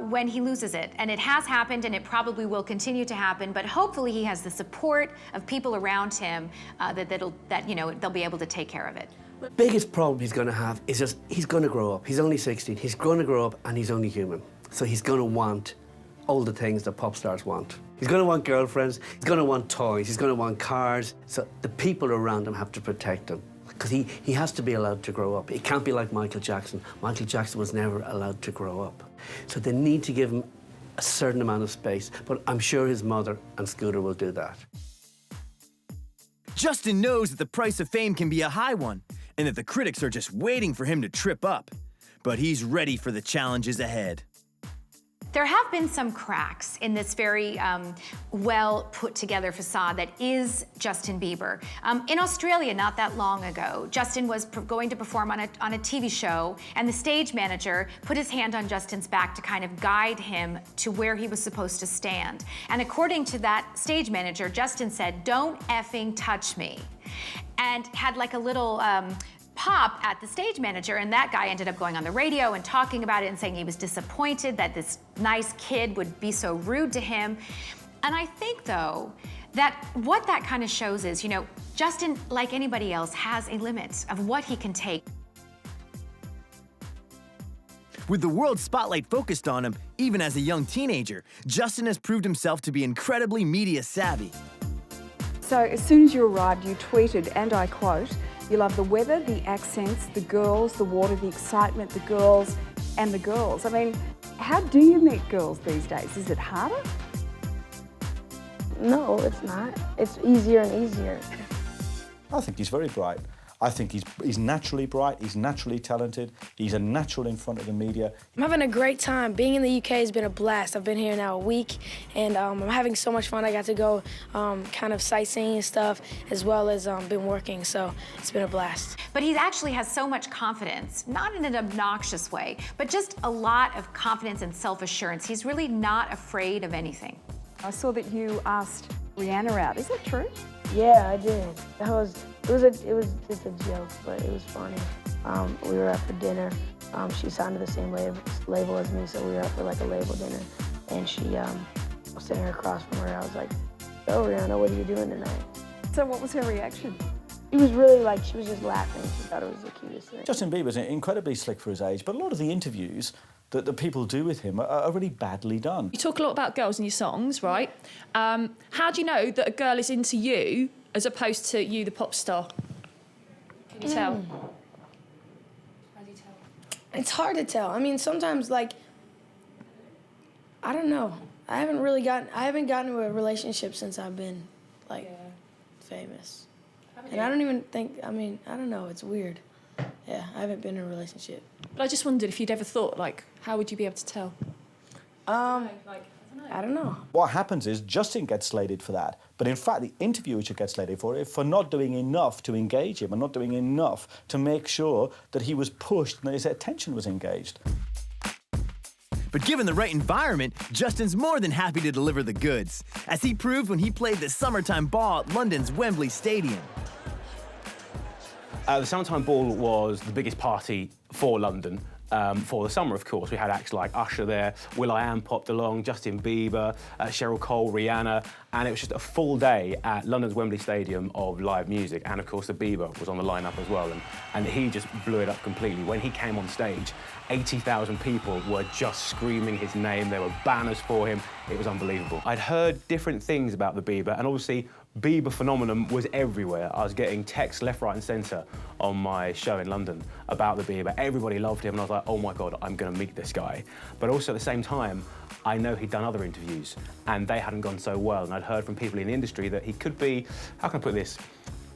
when he loses it. And it has happened, and it probably will continue to happen, but hopefully he has the support of people around him that you know, they'll be able to take care of it. The biggest problem he's going to have is just he's going to grow up. He's only 16. He's going to grow up, and he's only human. So he's going to want all the things that pop stars want. He's going to want girlfriends. He's going to want toys. He's going to want cars. So the people around him have to protect him, because he has to be allowed to grow up. He can't be like Michael Jackson. Michael Jackson was never allowed to grow up. So they need to give him a certain amount of space, but I'm sure his mother and Scooter will do that. Justin knows that the price of fame can be a high one, and that the critics are just waiting for him to trip up. But he's ready for the challenges ahead. There have been some cracks in this very well put together facade that is Justin Bieber. In Australia, not that long ago, Justin was going to perform on a TV show, and the stage manager put his hand on Justin's back to kind of guide him to where he was supposed to stand. And according to that stage manager, Justin said, "Don't effing touch me," and had like a little pop at the stage manager, and that guy ended up going on the radio and talking about it and saying he was disappointed that this nice kid would be so rude to him. And I think, though, that what that kind of shows is, you know, Justin, like anybody else, has a limit of what he can take. With the world spotlight focused on him, even as a young teenager, Justin has proved himself to be incredibly media savvy. So as soon as you arrived, you tweeted, and I quote, "You love the weather, the accents, the girls, the water, the excitement, the girls, and the girls." I mean, how do you meet girls these days? Is it harder? No, it's not. It's easier and easier. I think he's very bright. I think he's naturally bright, he's naturally talented, he's a natural in front of the media. I'm having a great time. Being in the UK has been a blast. I've been here now a week, and I'm having so much fun. I got to go kind of sightseeing and stuff, as well as been working, so it's been a blast. But he actually has so much confidence, not in an obnoxious way, but just a lot of confidence and self-assurance. He's really not afraid of anything. I saw that you asked Rihanna out. Is that true? Yeah, I did. It was just a joke, but it was funny. We were out for dinner. She signed to the same label as me, so we were out for like a label dinner. And she was sitting across from her. I was like, "Oh, Rihanna, what are you doing tonight?" So what was her reaction? It was really like, she was just laughing. She thought it was the cutest thing. Justin Bieber's incredibly slick for his age, but a lot of the interviews that the people do with him are really badly done. You talk a lot about girls in your songs, right? How do you know that a girl is into you as opposed to you, the pop star? Can you tell? How do you tell? It's hard to tell. I mean, sometimes, like, I don't know. I haven't gotten into a relationship since I've been, like, famous. And I don't even think, I mean, I don't know, it's weird. Yeah, I haven't been in a relationship. But I just wondered if you'd ever thought, like, how would you be able to tell? I don't know. What happens is Justin gets slated for that, but in fact the interviewer should get slated for it for not doing enough to engage him and not doing enough to make sure that he was pushed and that his attention was engaged. But given the right environment, Justin's more than happy to deliver the goods, as he proved when he played the Summertime Ball at London's Wembley Stadium. The Summertime Ball was the biggest party for London. For the summer, of course. We had acts like Usher there, will.i.am popped along, Justin Bieber, Cheryl Cole, Rihanna, and it was just a full day at London's Wembley Stadium of live music. And of course, the Bieber was on the lineup as well, and he just blew it up completely. When he came on stage, 80,000 people were just screaming his name. There were banners for him. It was unbelievable. I'd heard different things about the Bieber, and obviously, Bieber phenomenon was everywhere. I was getting texts left, right, and centre on my show in London about the Bieber. Everybody loved him, and I was like, oh my God, I'm gonna meet this guy. But also at the same time, I know he'd done other interviews, and they hadn't gone so well. And I'd heard from people in the industry that he could be, how can I put this,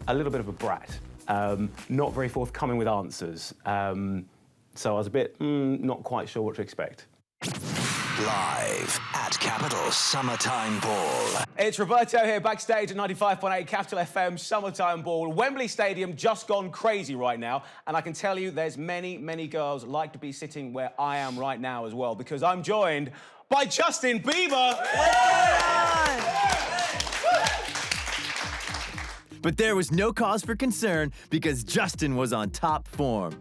a little bit of a brat. Not very forthcoming with answers. So I was a bit, not quite sure what to expect. Live at Capital Summertime Ball. It's Roberto here backstage at 95.8 Capital FM Summertime Ball. Wembley Stadium just gone crazy right now, and I can tell you there's many, many girls like to be sitting where I am right now as well, because I'm joined by Justin Bieber. But there was no cause for concern because Justin was on top form.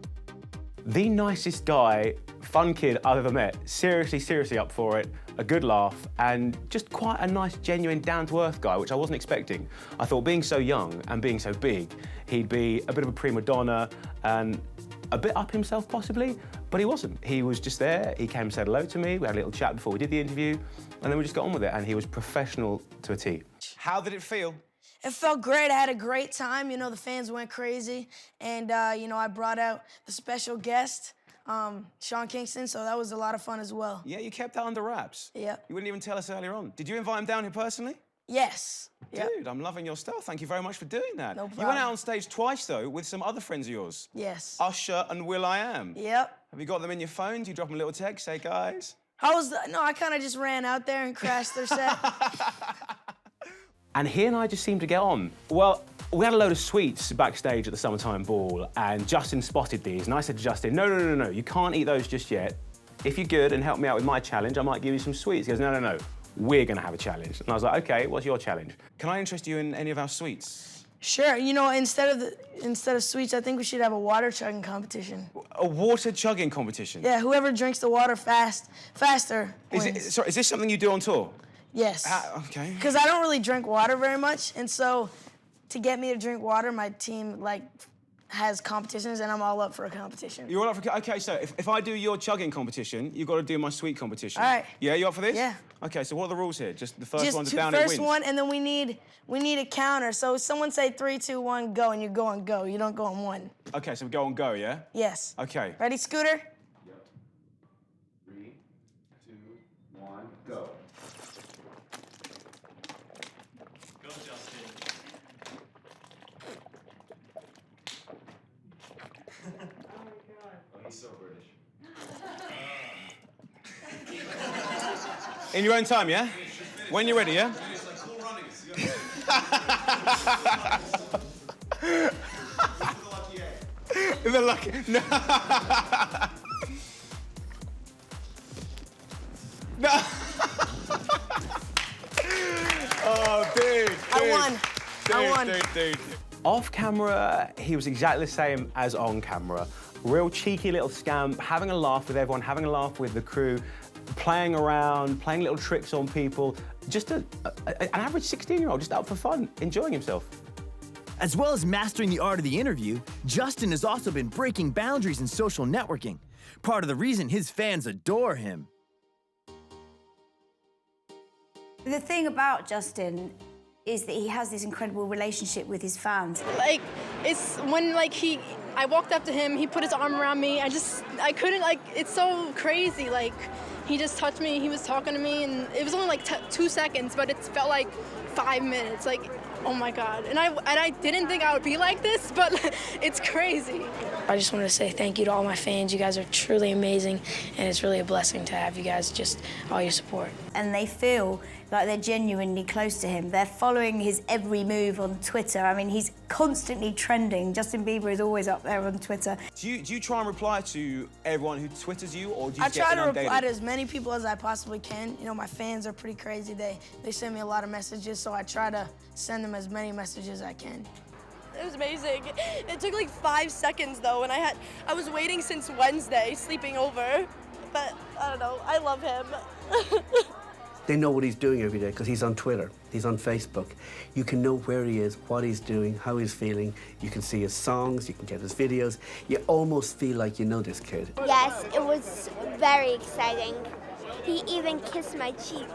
The nicest guy, fun kid I've ever met. Seriously up for it. A good laugh, and just quite a nice, genuine, down-to-earth guy, which I wasn't expecting. I thought being so young and being so big, he'd be a bit of a prima donna and a bit up himself, possibly, but he wasn't. He was just there. He came and said hello to me. We had a little chat before we did the interview, and then we just got on with it, and he was professional to a T. How did it feel? It felt great. I had a great time. You know, the fans went crazy. And, you know, I brought out the special guest, Sean Kingston, so that was a lot of fun as well. Yeah, you kept that under wraps. Yeah. You wouldn't even tell us earlier on. Did you invite him down here personally? Yes. Dude, I'm loving your style. Thank you very much for doing that. No problem. You went out on stage twice, though, with some other friends of yours. Yes. Usher and will.i.am. Yep. Have you got them in your phone? Do you drop them a little text, say, guys? I kind of just ran out there and crashed their set. And he and I just seemed to get on. Well, we had a load of sweets backstage at the Summertime Ball, and Justin spotted these, and I said to Justin, no, you can't eat those just yet. If you're good and help me out with my challenge, I might give you some sweets. He goes, no, we're gonna have a challenge. And I was like, okay, what's your challenge? Can I interest you in any of our sweets? Sure, instead of sweets, I think we should have a water chugging competition. A water chugging competition? Yeah, whoever drinks the water faster wins. Is this something you do on tour? Yes. Okay. Because I don't really drink water very much, and so to get me to drink water, my team has competitions, and I'm all up for a competition. You're all up for okay, so if I do your chugging competition, you've got to do my sweet competition. All right. Yeah, you up for this? Yeah. Okay, so what are the rules here? Just the first one to Just down it wins? first one, and then we need a counter. So someone say 3, 2, 1, go, and you go on go. You don't go on one. Okay, so we go on go, yeah? Yes. Okay. Ready, Scooter? Yep. 3, 2, 1, go. Go, Justin. Oh, he's so British. In your own time, yeah? When you're ready, yeah? The lucky. No. No. Oh, dude. I won. Dude. Off camera, he was exactly the same as on camera. Real cheeky little scamp, having a laugh with everyone, having a laugh with the crew, playing around, playing little tricks on people. Just an average 16-year-old, just out for fun, enjoying himself. As well as mastering the art of the interview, Justin has also been breaking boundaries in social networking. Part of the reason his fans adore him. The thing about Justin is that he has this incredible relationship with his fans. It's when I walked up to him, he put his arm around me. I couldn't, it's so crazy. He just touched me, he was talking to me, and it was only 2 seconds, but it felt like 5 minutes. Oh my God. And I didn't think I would be like this, but it's crazy. I just wanted to say thank you to all my fans. You guys are truly amazing, and it's really a blessing to have you guys, just all your support. And they feel like they're genuinely close to him. They're following his every move on Twitter. I mean, he's constantly trending. Justin Bieber is always up there on Twitter. Do you try and reply to everyone who Twitters you, or do you I get try to inundated? reply to as many people as I possibly can. My fans are pretty crazy. They send me a lot of messages, so I try to send them as many messages as I can. It was amazing. It took 5 seconds though, and I was waiting since Wednesday, sleeping over. But I don't know, I love him. They know what he's doing every day because he's on Twitter, he's on Facebook. You can know where he is, what he's doing, how he's feeling. You can see his songs, you can get his videos. You almost feel like you know this kid. Yes, it was very exciting. He even kissed my cheek.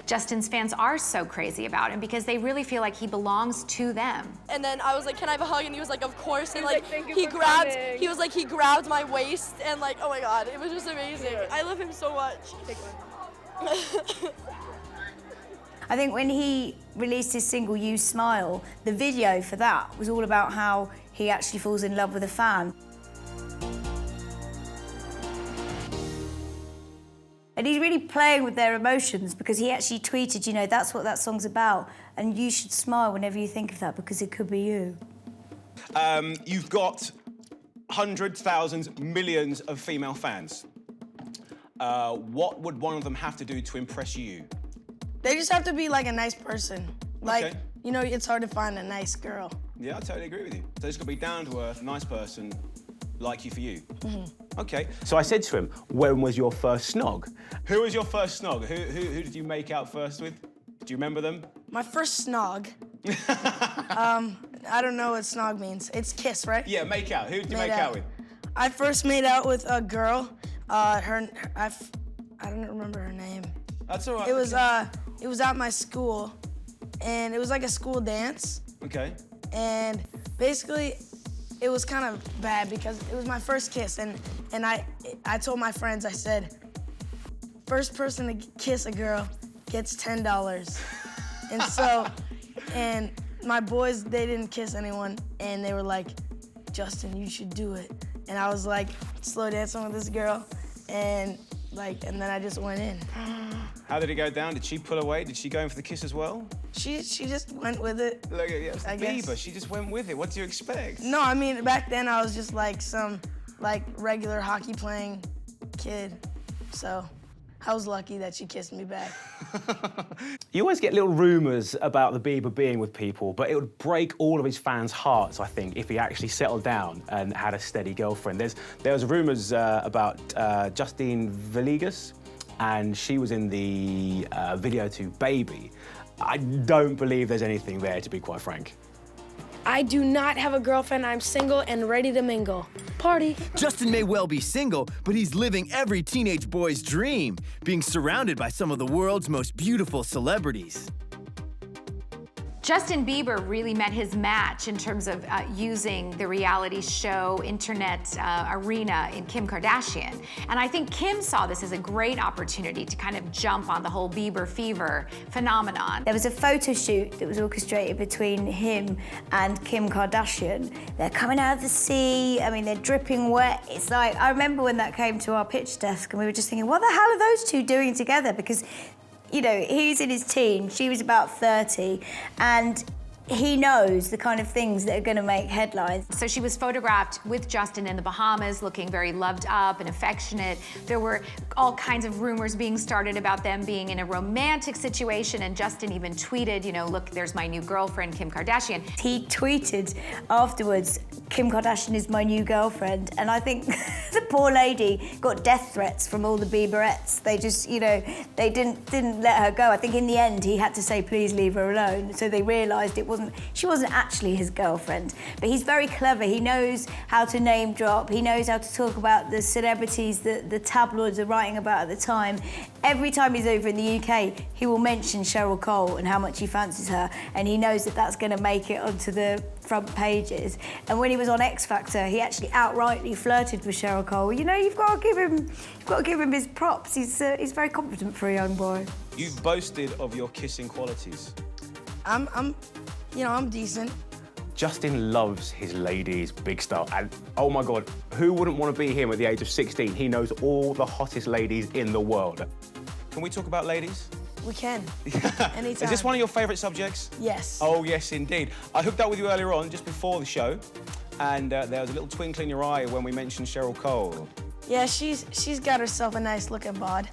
Justin's fans are so crazy about him because they really feel like he belongs to them. And then I was like, can I have a hug? And he was like, of course. And he grabbed, he grabbed my waist and oh my God, it was just amazing. I love him so much. Take one. I think when he released his single, You Smile, the video for that was all about how he actually falls in love with a fan. And he's really playing with their emotions because he actually tweeted, that's what that song's about, and you should smile whenever you think of that because it could be you. You've got hundreds, thousands, millions of female fans. What would one of them have to do to impress you? They just have to be a nice person. Okay. It's hard to find a nice girl. Yeah, I totally agree with you. So it's got to be down to earth, nice person, like you for you. Mm-hmm. Okay. So I said to him, when was your first snog? Who was your first snog? Who did you make out first with? Do you remember them? My first snog. I don't know what snog means. It's kiss, right? Yeah, make out. Who did you make out with? I first made out with a girl. I don't remember her name. That's all right. It was at my school, and it was like a school dance. Okay. And basically, it was kind of bad because it was my first kiss, and I told my friends, I said, first person to kiss a girl gets $10. And so, and my boys, they didn't kiss anyone, and they were like, Justin, you should do it. And I was like slow dancing with this girl, and like, and then I just went in. How did it go down? Did she pull away? Did she go in for the kiss as well? She just went with it. Look at Justin I guess. Bieber. She just went with it. What do you expect? No, I mean, back then I was just like some like regular hockey playing kid. So I was lucky that she kissed me back. You always get little rumours about the Bieber being with people, but it would break all of his fans' hearts, I think, if he actually settled down and had a steady girlfriend. There was rumours about Justine Villegas, and she was in the video to Baby. I don't believe there's anything there, to be quite frank. I do not have a girlfriend. I'm single and ready to mingle. Party. Justin may well be single, but he's living every teenage boy's dream, being surrounded by some of the world's most beautiful celebrities. Justin Bieber really met his match in terms of using the reality show internet arena in Kim Kardashian. And I think Kim saw this as a great opportunity to kind of jump on the whole Bieber Fever phenomenon. There was a photo shoot that was orchestrated between him and Kim Kardashian. They're coming out of the sea, I mean, they're dripping wet. It's like, I remember when that came to our pitch desk and we were just thinking, what the hell are those two doing together? Because, you know, he's in his teens, she was about 30, and he knows the kind of things that are going to make headlines. So she was photographed with Justin in the Bahamas, looking very loved up and affectionate. There were all kinds of rumors being started about them being in a romantic situation, and Justin even tweeted, you know, look, there's my new girlfriend, Kim Kardashian. He tweeted afterwards, Kim Kardashian is my new girlfriend, and I think the poor lady got death threats from all the Bieberettes. They just, you know, they didn't let her go. I think in the end he had to say, please leave her alone. So they realised she wasn't actually his girlfriend. But he's very clever. He knows how to name drop. He knows how to talk about the celebrities that the tabloids are writing about at the time. Every time he's over in the UK, he will mention Cheryl Cole and how much he fancies her, and he knows that that's going to make it onto the front pages. And when he was on X Factor, he actually outrightly flirted with Cheryl Cole. You know, you've got to give him his props. He's very confident for a young boy. You've boasted of your kissing qualities. I'm decent. Justin loves his ladies, big style, and oh my God, who wouldn't want to be him at the age of 16? He knows all the hottest ladies in the world. Can we talk about ladies? We can. Anytime. Is this one of your favourite subjects? Yes. Oh, yes, indeed. I hooked up with you earlier on, just before the show, and there was a little twinkle in your eye when we mentioned Cheryl Cole. Yeah, she's got herself a nice looking bod.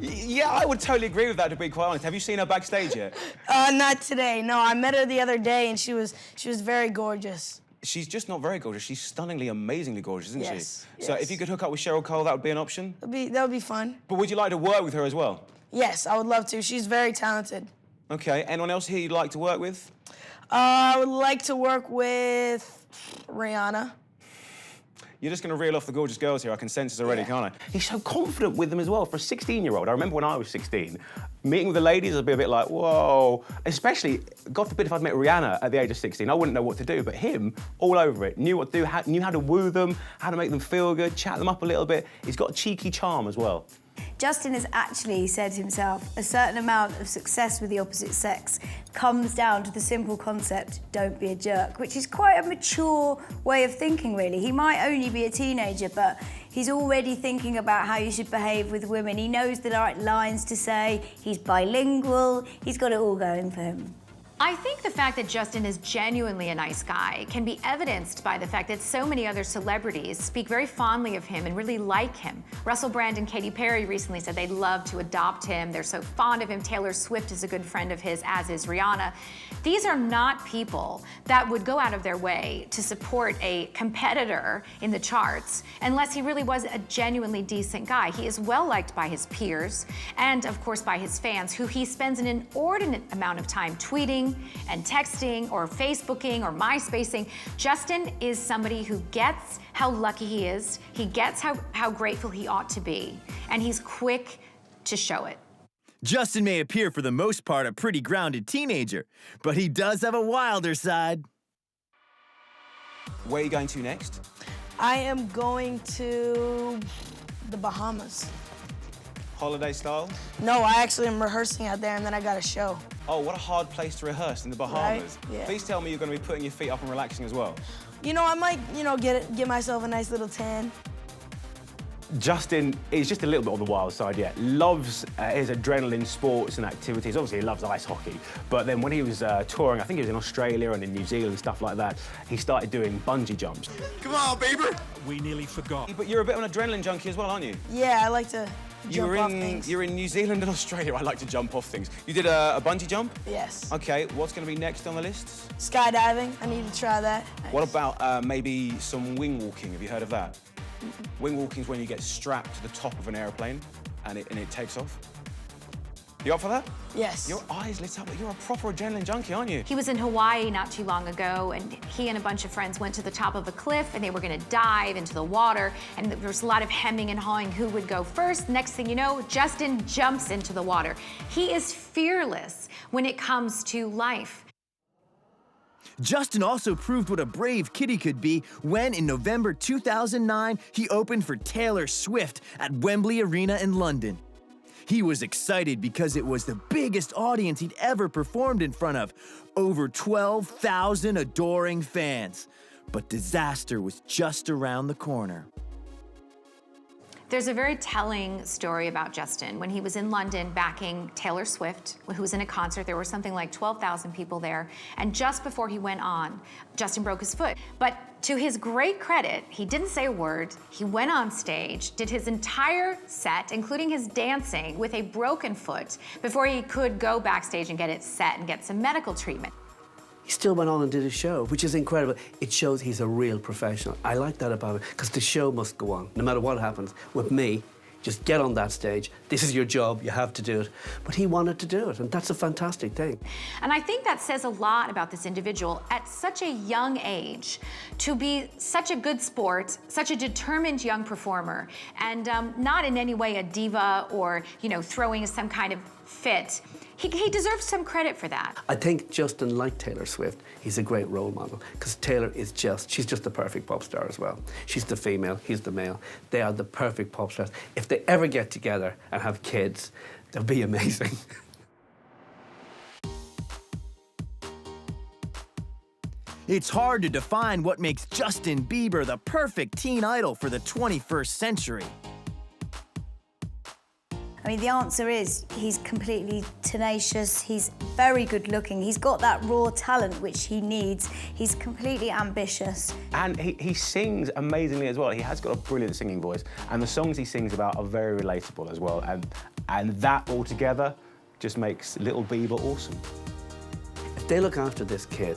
Yeah, I would totally agree with that, to be quite honest. Have you seen her backstage yet? Not today. No, I met her the other day, and she was very gorgeous. She's just not very gorgeous. She's stunningly, amazingly gorgeous, isn't Yes, she? So if you could hook up with Cheryl Cole, that would be an option? That would be fun. But would you like to work with her as well? Yes, I would love to. She's very talented. Okay, anyone else here you'd like to work with? I would like to work with Rihanna. You're just going to reel off the gorgeous girls here. I can sense this already, can't I? He's so confident with them as well. For a 16-year-old, I remember when I was 16, meeting with the ladies, I'd be a bit like, whoa. Especially, God forbid if I'd met Rihanna at the age of 16, I wouldn't know what to do. But him, all over it, knew what to do, knew how to woo them, how to make them feel good, chat them up a little bit. He's got a cheeky charm as well. Justin has actually said himself, a certain amount of success with the opposite sex comes down to the simple concept, don't be a jerk, which is quite a mature way of thinking, really. He might only be a teenager, but he's already thinking about how you should behave with women. He knows the right lines to say, he's bilingual, he's got it all going for him. I think the fact that Justin is genuinely a nice guy can be evidenced by the fact that so many other celebrities speak very fondly of him and really like him. Russell Brand and Katy Perry recently said they'd love to adopt him. They're so fond of him. Taylor Swift is a good friend of his, as is Rihanna. These are not people that would go out of their way to support a competitor in the charts unless he really was a genuinely decent guy. He is well liked by his peers and, of course, by his fans, who he spends an inordinate amount of time tweeting and texting or Facebooking or MySpacing. Justin is somebody who gets how lucky he is, he gets how grateful he ought to be, and he's quick to show it. Justin may appear for the most part a pretty grounded teenager, but he does have a wilder side. Where are you going to next? I am going to the Bahamas. Holiday style? No, I actually am rehearsing out there, and then I got a show. Oh, what a hard place to rehearse, in the Bahamas. Right? Yeah. Please tell me you're going to be putting your feet up and relaxing as well. You know, I might, get myself a nice little tan. Justin is just a little bit on the wild side, yeah. Loves his adrenaline sports and activities. Obviously, he loves ice hockey. But then when he was touring, I think he was in Australia and in New Zealand, stuff like that, he started doing bungee jumps. Come on, Bieber. We nearly forgot. But you're a bit of an adrenaline junkie as well, aren't you? Yeah, I like to jump off things. You're in New Zealand and Australia. I like to jump off things. You did a bungee jump? Yes. Okay, what's going to be next on the list? Skydiving, I need to try that. What about maybe some wing walking? Have you heard of that? Wing walking is when you get strapped to the top of an airplane and it takes off. You up for that? Yes. Your eyes lit up. You're a proper adrenaline junkie, aren't you? He was in Hawaii not too long ago, and he and a bunch of friends went to the top of a cliff, and they were going to dive into the water, and there was a lot of hemming and hawing who would go first. Next thing you know, Justin jumps into the water. He is fearless when it comes to life. Justin also proved what a brave kid he could be when, in November 2009, he opened for Taylor Swift at Wembley Arena in London. He was excited because it was the biggest audience he'd ever performed in front of, over 12,000 adoring fans. But disaster was just around the corner. There's a very telling story about Justin. When he was in London backing Taylor Swift, who was in a concert, there were something like 12,000 people there. And just before he went on, Justin broke his foot. But to his great credit, he didn't say a word. He went on stage, did his entire set, including his dancing, with a broken foot before he could go backstage and get it set and get some medical treatment. He still went on and did his show, which is incredible. It shows he's a real professional. I like that about him, because the show must go on, no matter what happens. With me, just get on that stage. This is your job, you have to do it. But he wanted to do it, and that's a fantastic thing. And I think that says a lot about this individual at such a young age, to be such a good sport, such a determined young performer, and not in any way a diva or, throwing some kind of fit. He deserves some credit for that. I think Justin, like Taylor Swift, he's a great role model, because Taylor is she's just the perfect pop star as well. She's the female, he's the male. They are the perfect pop stars. If they ever get together and have kids, they'll be amazing. It's hard to define what makes Justin Bieber the perfect teen idol for the 21st century. I mean, the answer is he's completely tenacious, he's very good looking, he's got that raw talent which he needs, he's completely ambitious. And he sings amazingly as well. He has got a brilliant singing voice, and the songs he sings about are very relatable as well, and that all together just makes little Bieber awesome. If they look after this kid,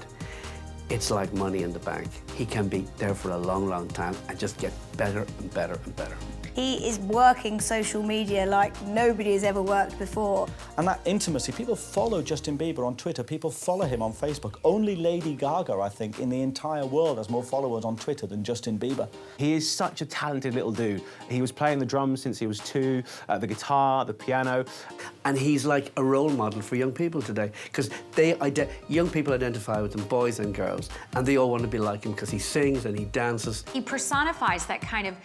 it's like money in the bank. He can be there for a long, long time and just get better and better and better. He is working social media like nobody has ever worked before. And that intimacy, people follow Justin Bieber on Twitter, people follow him on Facebook. Only Lady Gaga, I think, in the entire world has more followers on Twitter than Justin Bieber. He is such a talented little dude. He was playing the drums since he was 2, the guitar, the piano. And he's like a role model for young people today, because young people identify with him, boys and girls, and they all want to be like him because he sings and he dances. He personifies that kind of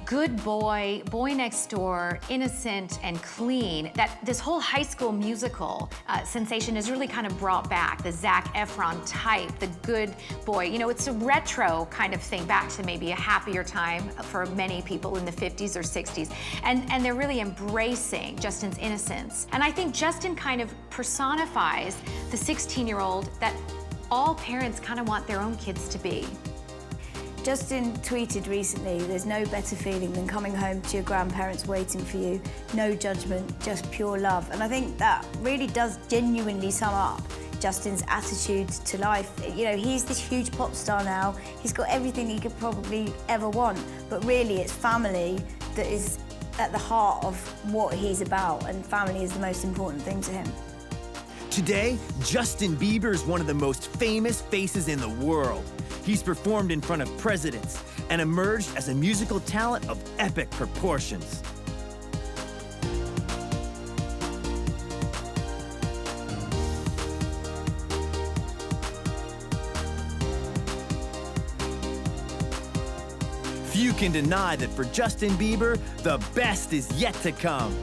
good boy, boy next door, innocent and clean, that this whole High School Musical sensation is really kind of brought back, the Zac Efron type, the good boy. It's a retro kind of thing, back to maybe a happier time for many people in the 50s or 60s. And they're really embracing Justin's innocence. And I think Justin kind of personifies the 16-year-old that all parents kind of want their own kids to be. Justin tweeted recently, there's no better feeling than coming home to your grandparents waiting for you. No judgment, just pure love. And I think that really does genuinely sum up Justin's attitude to life. He's this huge pop star now. He's got everything he could probably ever want. But really, it's family that is at the heart of what he's about. And family is the most important thing to him. Today, Justin Bieber is one of the most famous faces in the world. He's performed in front of presidents and emerged as a musical talent of epic proportions. Few can deny that for Justin Bieber, the best is yet to come.